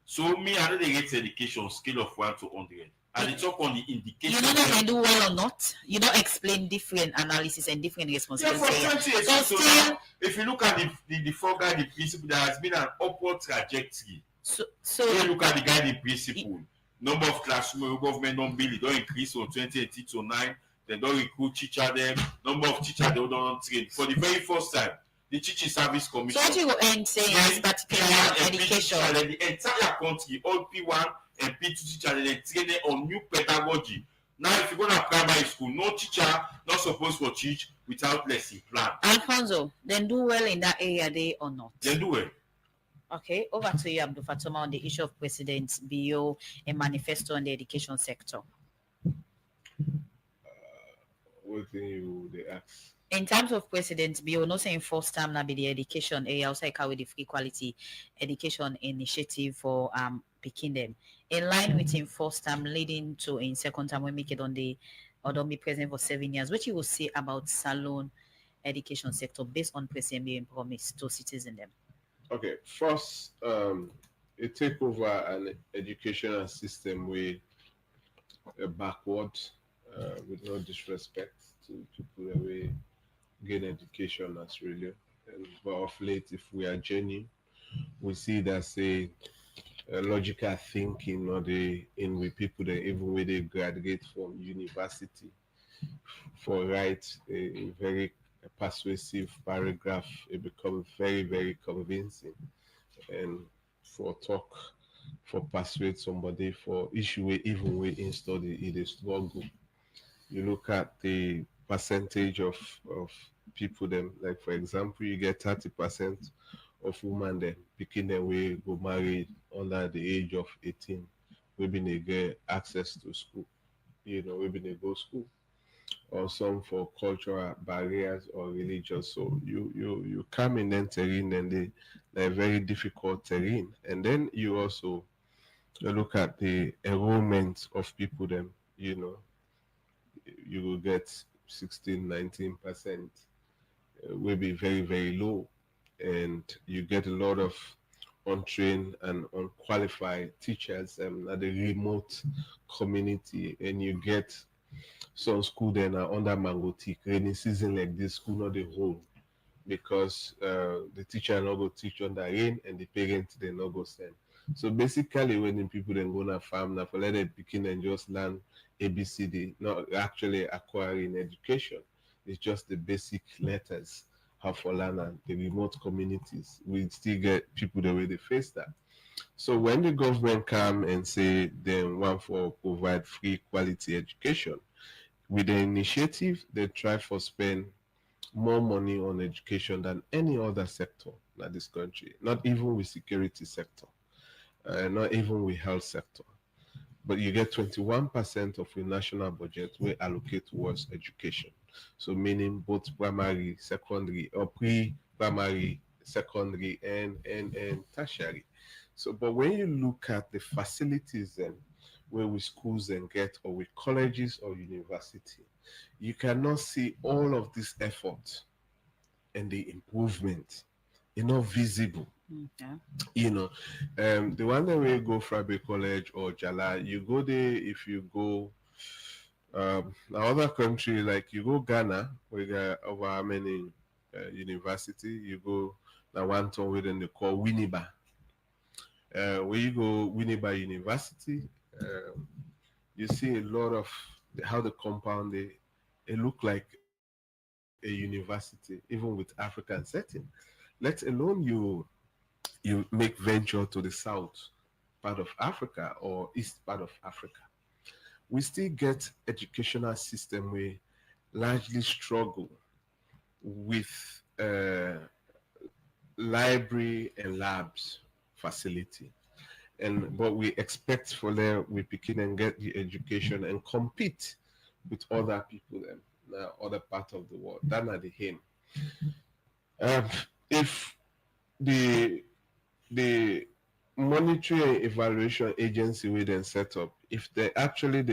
So me, I know they get education scale of 1 to 100. And they talk on the indication. You know if they do well or not. You don't explain different analysis and different responsibilities. Yeah, for 20 years. So now, if you look at the four guiding principle, there has been an upward trajectory. So you look at the guiding principle. Number of classroom government don't build, it don't increase from 2018 to 9. They don't recruit teacher them. Number of teachers they don't train. For the very first time, the Teaching Service Commission. So what you go and say is particular education. The entire country, all P1 and P2 teachers, they train on new pedagogy. Now, if you go to primary school, no teacher not supposed to teach without lesson plan. Alfonso, then do well in that area, they or not? Then do well. Okay, over to you, Abdul Fatoma, on the issue of President Bio and manifesto on the education sector. What thing you they ask? In terms of President Bio, no saying first time na be the education area, also with the free quality education initiative for picking them. In line with him first time leading to in second time we make it on the or don't be present for 7 years. What you will say about Salone education sector based on President Bio promise to citizens them? Okay, first, a takeover an educational system with a backward, with no disrespect to people that we gain education as really. But of late, if we are genuine, we see that say logical thinking or in with people that even when they graduate from university for write a very persuasive paragraph, it becomes very, very convincing. And for talk, for persuade somebody for issue even we in study, it is struggle. You look at the percentage of people them, like for example, you get 30% of women then picking their way go married under the age of 18. We been get access to school, we been go school. Or some for cultural barriers or religious. So you come in then terrain and they're very difficult terrain. And then you also look at the enrollment of people then, you will get 16-19% will be very, very low. And you get a lot of untrained and unqualified teachers at the remote community, and you get some school then are under mangotic. Rainy season like this, school not the whole because the teacher not go teach on the rain and the parents they not go send. So basically, when the people then go to farm, now for let them begin and just learn ABCD, not actually acquiring education. It's just the basic letters how for learn the remote communities. We still get people the way they face that. So when the government come and say they want for provide free quality education, with the initiative, they try for spend more money on education than any other sector in this country, not even with security sector, not even with health sector. But you get 21% of your national budget we allocate towards education. So meaning both primary, secondary, or pre-primary, secondary, and tertiary. So, but when you look at the facilities then, where we schools and get or with colleges or university, you cannot see all of this effort and the improvement, visible. The one that we go Frabe College or Jala, you go there. If you go another country like you go Ghana, we got over how many university, you go now one town within they call Winneba. Where you go Winneba University, you see a lot of how the compound they look like a university, even with African setting. Let alone you make venture to the south part of Africa or east part of Africa. We still get educational system we largely struggle with library and labs facility. And but we expect for them we begin and get the education and compete with other people in other part of the world. That's not the aim. If the monitoring and evaluation agency we then set up, if they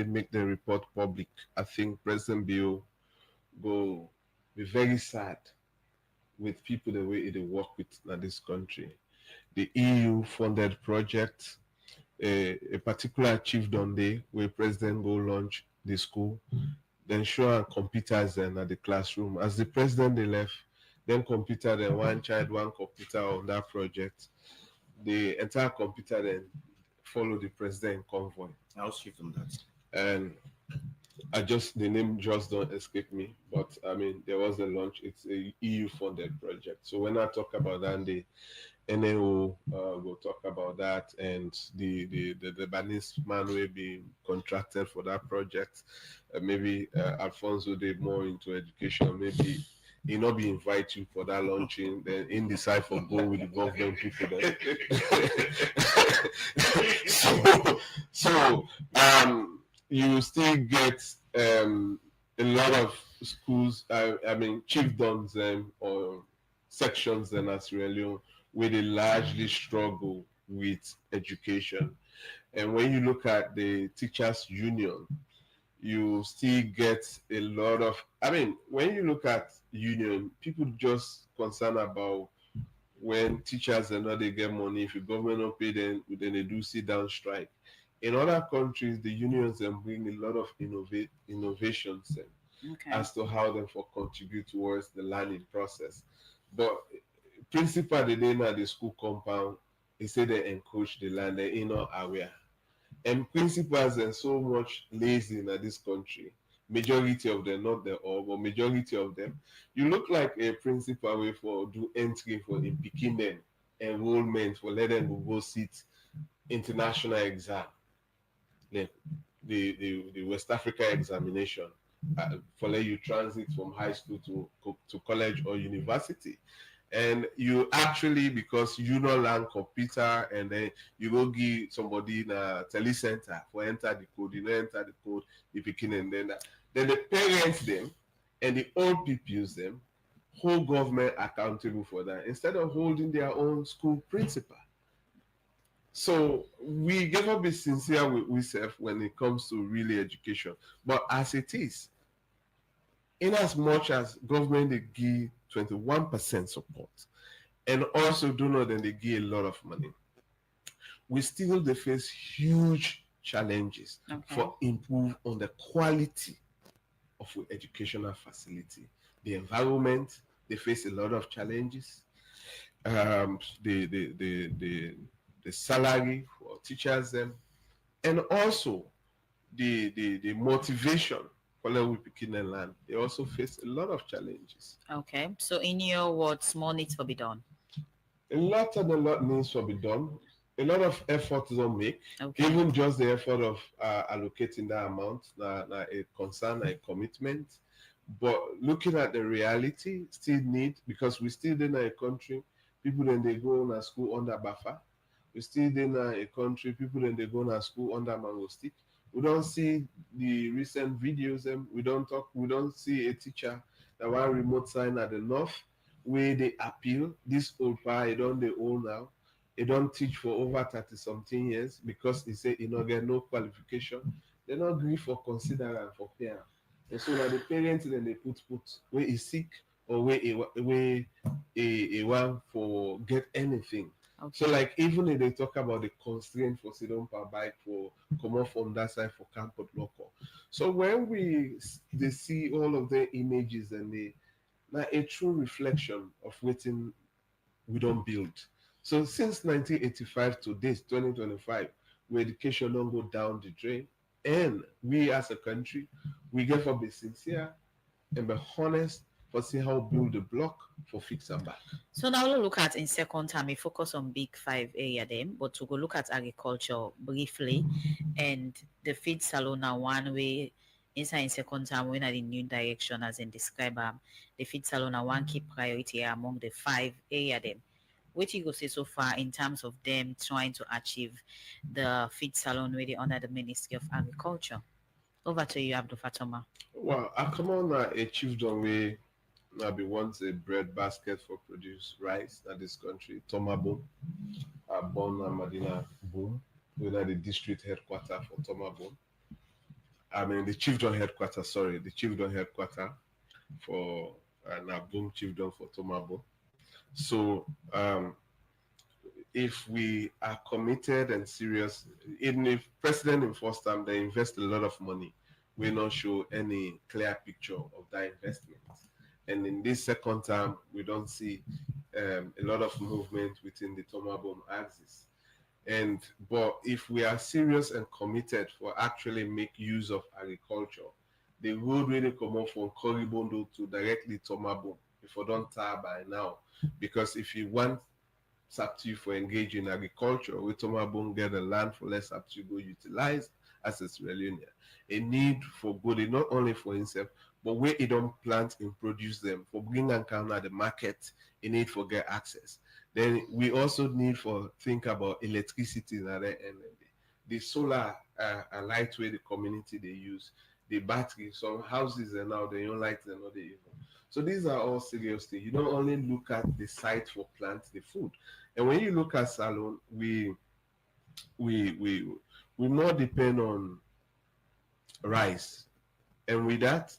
make the report public, I think President Bio will be very sad with people the way they work with in this country. The EU funded project, a particular achieved on day where President go launch the school, then show computers then at the classroom. As the president they left, then computer then one child, one computer on that project. The entire computer then follow the president convoy. I'll shift on that. And the name just don't escape me, but I mean there was a launch. It's a EU funded project. So when I talk about that, the NAO will talk about that, and the Lebanese man will be contracted for that project. Maybe Alfonso did more into education. Maybe he not be invite you for that launching, then in decide for go with the government people then. so you still get a lot of schools, I mean chiefdoms or sections in Sierra Leone where they largely struggle with education. And when you look at the teachers union, you still get a lot of, I mean, when you look at union, people just concerned about when teachers and not they get money, if the government don't pay them, then they do sit down strike. In other countries, the unions then bring a lot of innovations as to how them for contribute towards the learning process. But principal they did at the school compound, they say they encourage the learn, they're not aware. And principals are so much lazy in this country. Majority of them, not the all, but majority of them. You look like a principal way for do entry for in picking them, enrollment for let them go sit international exam, the West Africa examination for let you transit from high school to college or university. And you actually, because you don't learn computer and then you go give somebody in a telecenter for enter the code, you know, enter the code, you begin and then the parents them and the old people use them, hold government accountable for that instead of holding their own school principal. So we get to be sincere with ourselves when it comes to really education. But as it is, in as much as government they give 21% support and also do not then they give a lot of money, we still they face huge challenges for improve on the quality of educational facility. The environment, they face a lot of challenges. The salary for teachers them, and also the motivation for we picking and land. They also face a lot of challenges. Okay, so in your words, more needs to be done. A lot needs to be done. A lot of effort don't make. Even just the effort of allocating that amount, a concern, a commitment. But looking at the reality, still need, because we still in a country, people then they go to school under buffer. We still in a country, people then they go to school under mango stick. We don't see the recent videos. We don't see a teacher that one remote sign at the north where they appeal. This old power, don't they own now. They don't teach for over 30 something years because they say you know get no qualification. They not agree for consider for parent. And so now the parents then they put where is sick or where a one for get anything. So like even if they talk about the constraint for sit down per bike for come off from that side for campus local. So when they see all of the images and they like a true reflection of what we don't build. So since 1985 to this 2025, where education don't go down the drain, And we as a country, we get for be sincere and be honest for see how build the block for fix and back. So now we'll look at in second time, we focus on big five area them, but to go look at agriculture briefly and the feed salon now one way inside in second time when at the new direction as in describe the feed salon now one key priority among the five area them. What you go say so far in terms of them trying to achieve the feed salon really under the Ministry of Agriculture? Over to you, Abdul Fatoma. Well, I come on achieved on way now be once a bread basket for produce rice in this country. Tomabo, born and Medina Boom, we are the district headquarter for Tomabo. I mean the chiefdom headquarter, sorry, the chiefdom headquarter for Nabum chiefdom for Tomabo. So if we are committed and serious, even if President in first time they invest a lot of money, we not show any clear picture of that investment. And in this second term, we don't see a lot of movement within the Tomabom axis. But if we are serious and committed for actually make use of agriculture, the road really come up from Koribondo to directly Tomabom, if we don't tire by now. Because if you want Sapti for engage in agriculture, we Tomabom get the land for less Sapti go utilize as a Sierra Leone. A need for good, not only for himself, but where he don't plant and produce them, for bring and counter the market, he need for get access. Then we also need for think about electricity at the end of the solar light way the community they use, the battery, some houses and now they don't like them or they even. So these are all serious things. You don't only look at the site for plant the food. And when you look at Salon, we more depend on rice. And with that,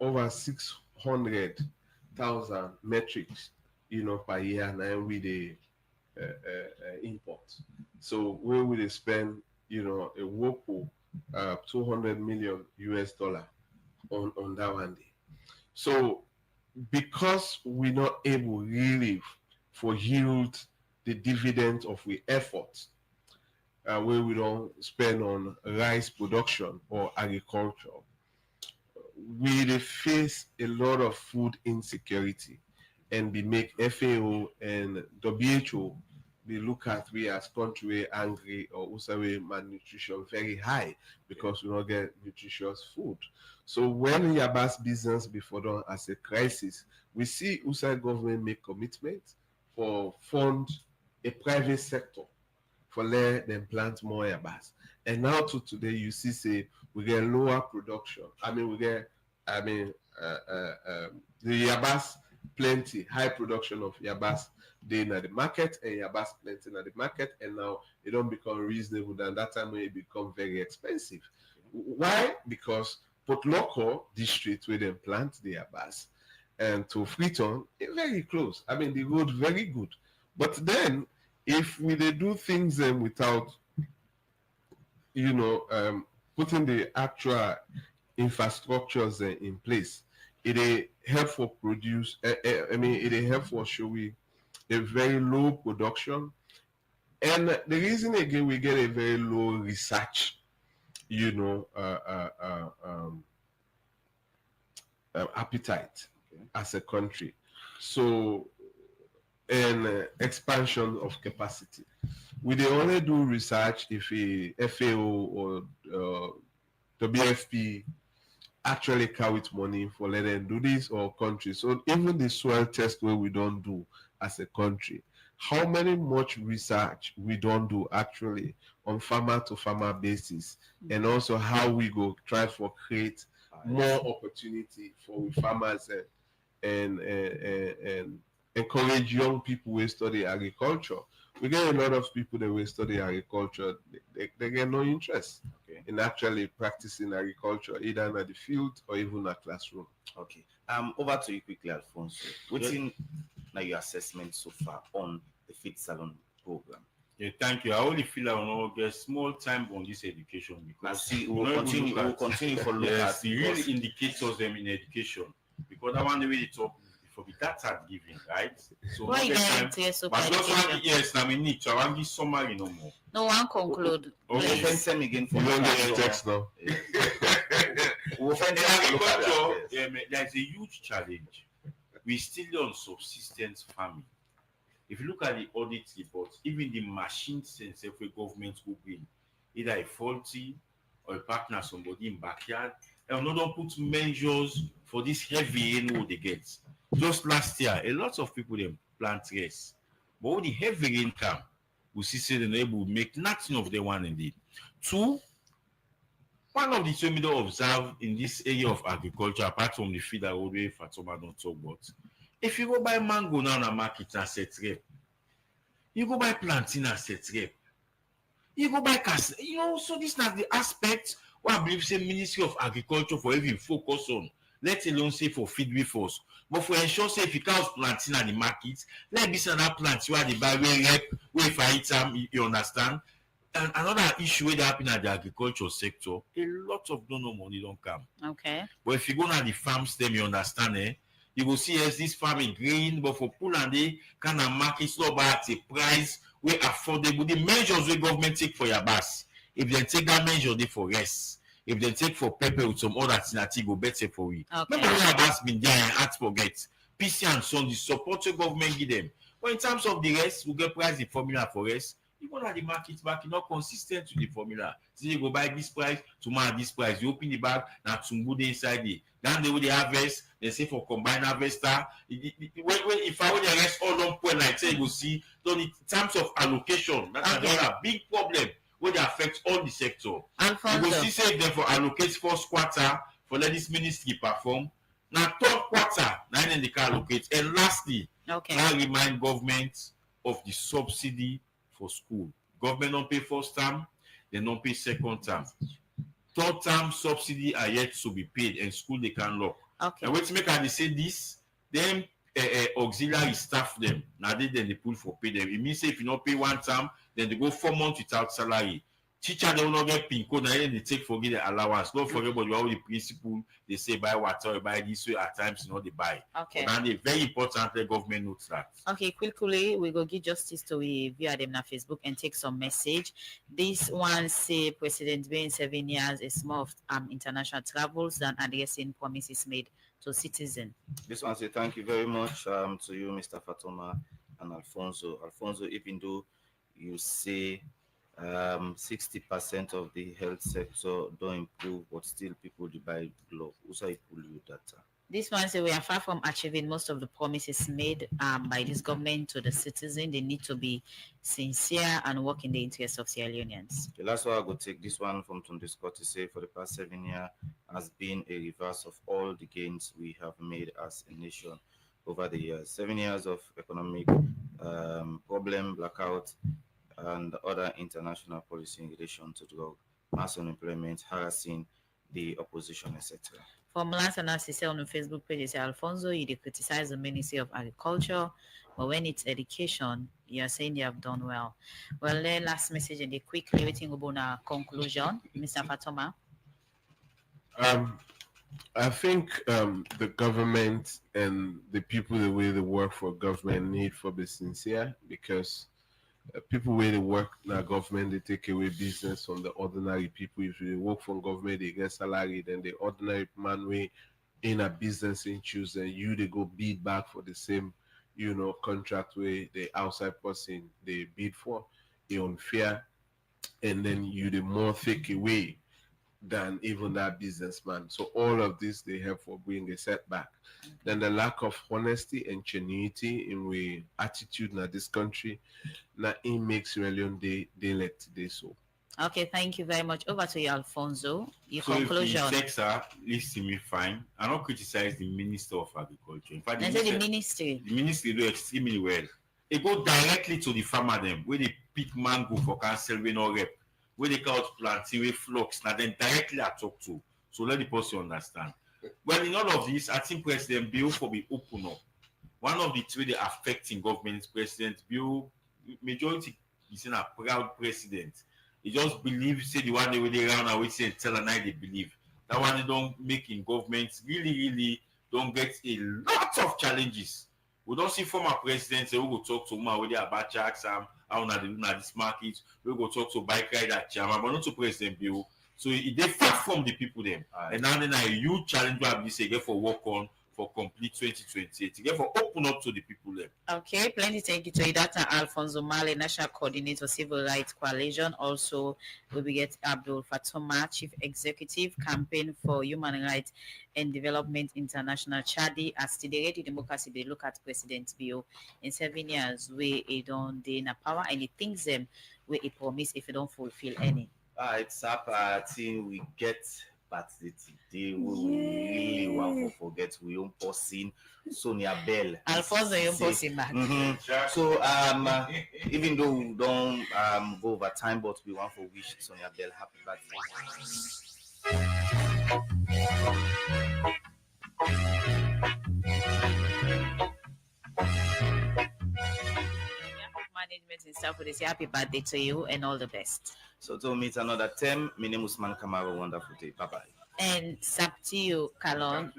over 600,000 metrics, per year now we the import. So where will they spend, a whopping $200 million on that one day. So because we're not able really for yield the dividend of we effort, where we don't spend on rice production or agriculture, we face a lot of food insecurity, and we make FAO and WHO we look at we as country angry or also malnutrition very high because we don't get nutritious food. So when Yabas business before done as a crisis, we see USA government make commitment for fund a private sector for let them plant more Yabas. And now to today you see say we get lower production. The Yabas plenty, high production of Yabas day in the market and Yabas plenty in the market, and now it don't become reasonable, and that time when it become very expensive. Why? Because Port Local district where they plant the Yabas and to Freetown, it's very close. The road very good. But then if we they do things without putting the actual infrastructures in place, it help for produce. It help for showing a very low production, and the reason again we get a very low research, appetite as a country. So, and expansion of capacity. We they only do research if a FAO or WFP actually carry money for let them do this or country. So even the soil test where we don't do as a country, how much research we don't do actually on farmer to farmer basis, and also how we go try for create more opportunity for farmers and encourage young people who study agriculture. We get a lot of people that will study agriculture, they get no interest in actually practicing agriculture, either in the field or even in a classroom. Okay. Over to you quickly, Alfonso. What's in your assessment so far on the Feed Salon program? Yeah, thank you. I only feel I will get small time on this education because we will continue for the real indicators them in education, because I want the way they talk for the data giving, right? So why you time, don't TSO but just one yes, I mean need to I want this summary no more. No one conclude. Okay, Please. Send again for You don't get a text now. Agriculture, there's a huge challenge. We still on subsistence farming. If you look at the audit reports, even the machines sense if a government will bring either a faulty or a partner somebody in backyard, and no don't put measures for this heavy rain what they get. Just last year, a lot of people them plant rice, but when the heavy rain come, we see say they're able to make nothing of the one indeed. Two, one of the things we don't observe in this area of agriculture, apart from the feed that all the way Fatoma don't talk about, if you go buy mango now in the market and set rep, you go buy plantain and set rep, you go buy cast, you know, so this is not the aspect where I believe say Ministry of Agriculture for even focus on, let alone say for feed with us. But for ensure say if you can't plantain at the market, let be another plant you are the buy where rep, where if I eat them, you understand? And another issue that happen at the agriculture sector, a lot of no money don't come. Okay. But if you go to the farms, them you understand, you will see as this farming green, but for pull and they kind of market slow at a price where affordable. The measures the government take for your bus, if they take that measure, they for rest. If they take for pepper with some other thing, that go better for we. Okay. Remember when your bus been there and had to forget. PC and Son, the support your government give them. But in terms of the rest, we get price the formula for rest. You go to the market back, you're not consistent with the formula. So you go buy this price, tomorrow this price. You open the bag, now tumbu the inside it. Then they will harvest, they say for combined harvester. If I would rest all on point, like say you will see, so in terms of allocation, that's another big problem where they affect all the sector. You will see say them for allocate first quarter for let this ministry perform. Now third quarter, now then they can allocate. And lastly, I remind government of the subsidy for school. Government don't pay first term, they don't pay second term. Third term subsidy are yet to be paid, and school they can lock. Okay. And wait to make I say this, them auxiliary staff them. Now they pull for pay them. It means if you not pay one term, then they go 4 months without salary. Teacher they will not get pin code, and then they take for the allowance. Don't forget about all the principle. They say buy water, buy this way. At times, you know they buy. Okay. And they very important. The government notes that. Okay, quickly we go give justice to we via them na Facebook and take some message. This one say President being 7 years is more of international travels than addressing promises made to citizens. This one say thank you very much to you, Mr. Fatoma and Alfonso. Alfonso, even though you say 60% of the health sector don't improve, but still people they buy glove. Also, I pull you data. This one say we are far from achieving most of the promises made by this government to the citizen. They need to be sincere and work in the interest of Sierra Leoneans. The last one I go take this one from Tunde Scott to say for the past 7 years has been a reverse of all the gains we have made as a nation over the years. 7 years of economic problem, blackout, and other international policy in relation to drug, mass unemployment, harassing the opposition, etc. From last analysis on the Facebook page, say Alfonso, you criticize the Ministry of Agriculture, but when it's education, you are saying you have done well. Well, then last message and the quickly waiting about a conclusion, Mr. Fatoma. I think the government and the people the way they work for government need to be sincere, because people where they work in the government, they take away business from the ordinary people. If they work for government, they get salary, then the ordinary man way in a business in choose, and you they go bid back for the same, contract where the outside person they bid for, they unfair, and then you the more take away than even that businessman. So all of this they have for bring a setback. Then the lack of honesty and genuinity in we attitude in this country, now it makes Sierra Leone they let today so. Okay, thank you very much. Over to you, Alfonso. Your so conclusion. If the sector listen me fine, I don't criticize the Minister of Agriculture. In fact, the ministry do extremely well. They go directly to the farmer them where they pick mango for cancel we no rep, where they count planting with flocks, now then directly I talk to. So let the person understand. Well, in all of this, I think President Bio for be open up. One of the three they affecting government, President Bio, majority is a proud president. He just believes, say the one they around and we say tell and I they believe. That one they don't make in government really don't get a lot of challenges. We don't see former presidents say we go talk to Umar Wede Abacha, Sam, how na this market. We go talk to bike rider chairman, but not to President Bio. So they far from the people them. And now then a huge challenge we have this again for work on for complete 2028. Again for open up to the people them. Okay, plenty thank you to you. Dr. Alfonso Male, National Coordinator Civil Rights Coalition. Also, we will get Abdul Fatoma, Chief Executive Campaign for Human Rights and Development International Chadi. As to the Radio Democracy, they look at President Bio in 7 years where he don't gain a power and he thinks them where he promise if he don't fulfill any. It's up. I think we get, but today we really want to forget we own person Sonia Bell. Alfonso Yomposi back. So even though we don't go over time, but we want to wish Sonia Bell happy birthday. Management and staff would say happy birthday to you and all the best. So to meet another time, my name is Usman Kamara. Wonderful day. Bye bye. And Saptiu Kalon.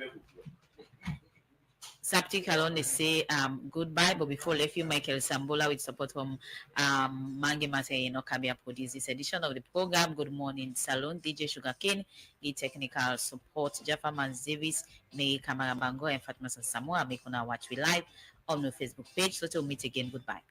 Sapti Kalon, they say goodbye, but before left you, Michael Sambola with support from Mangi Mateyino Kabia produce this edition of the program. Good morning, Salon, DJ Sugarcane, the technical support, Jaffa Manzevis, May Kamara Bango, and Fatma Samoa. Make on watch we live on the Facebook page. So till meet again, goodbye.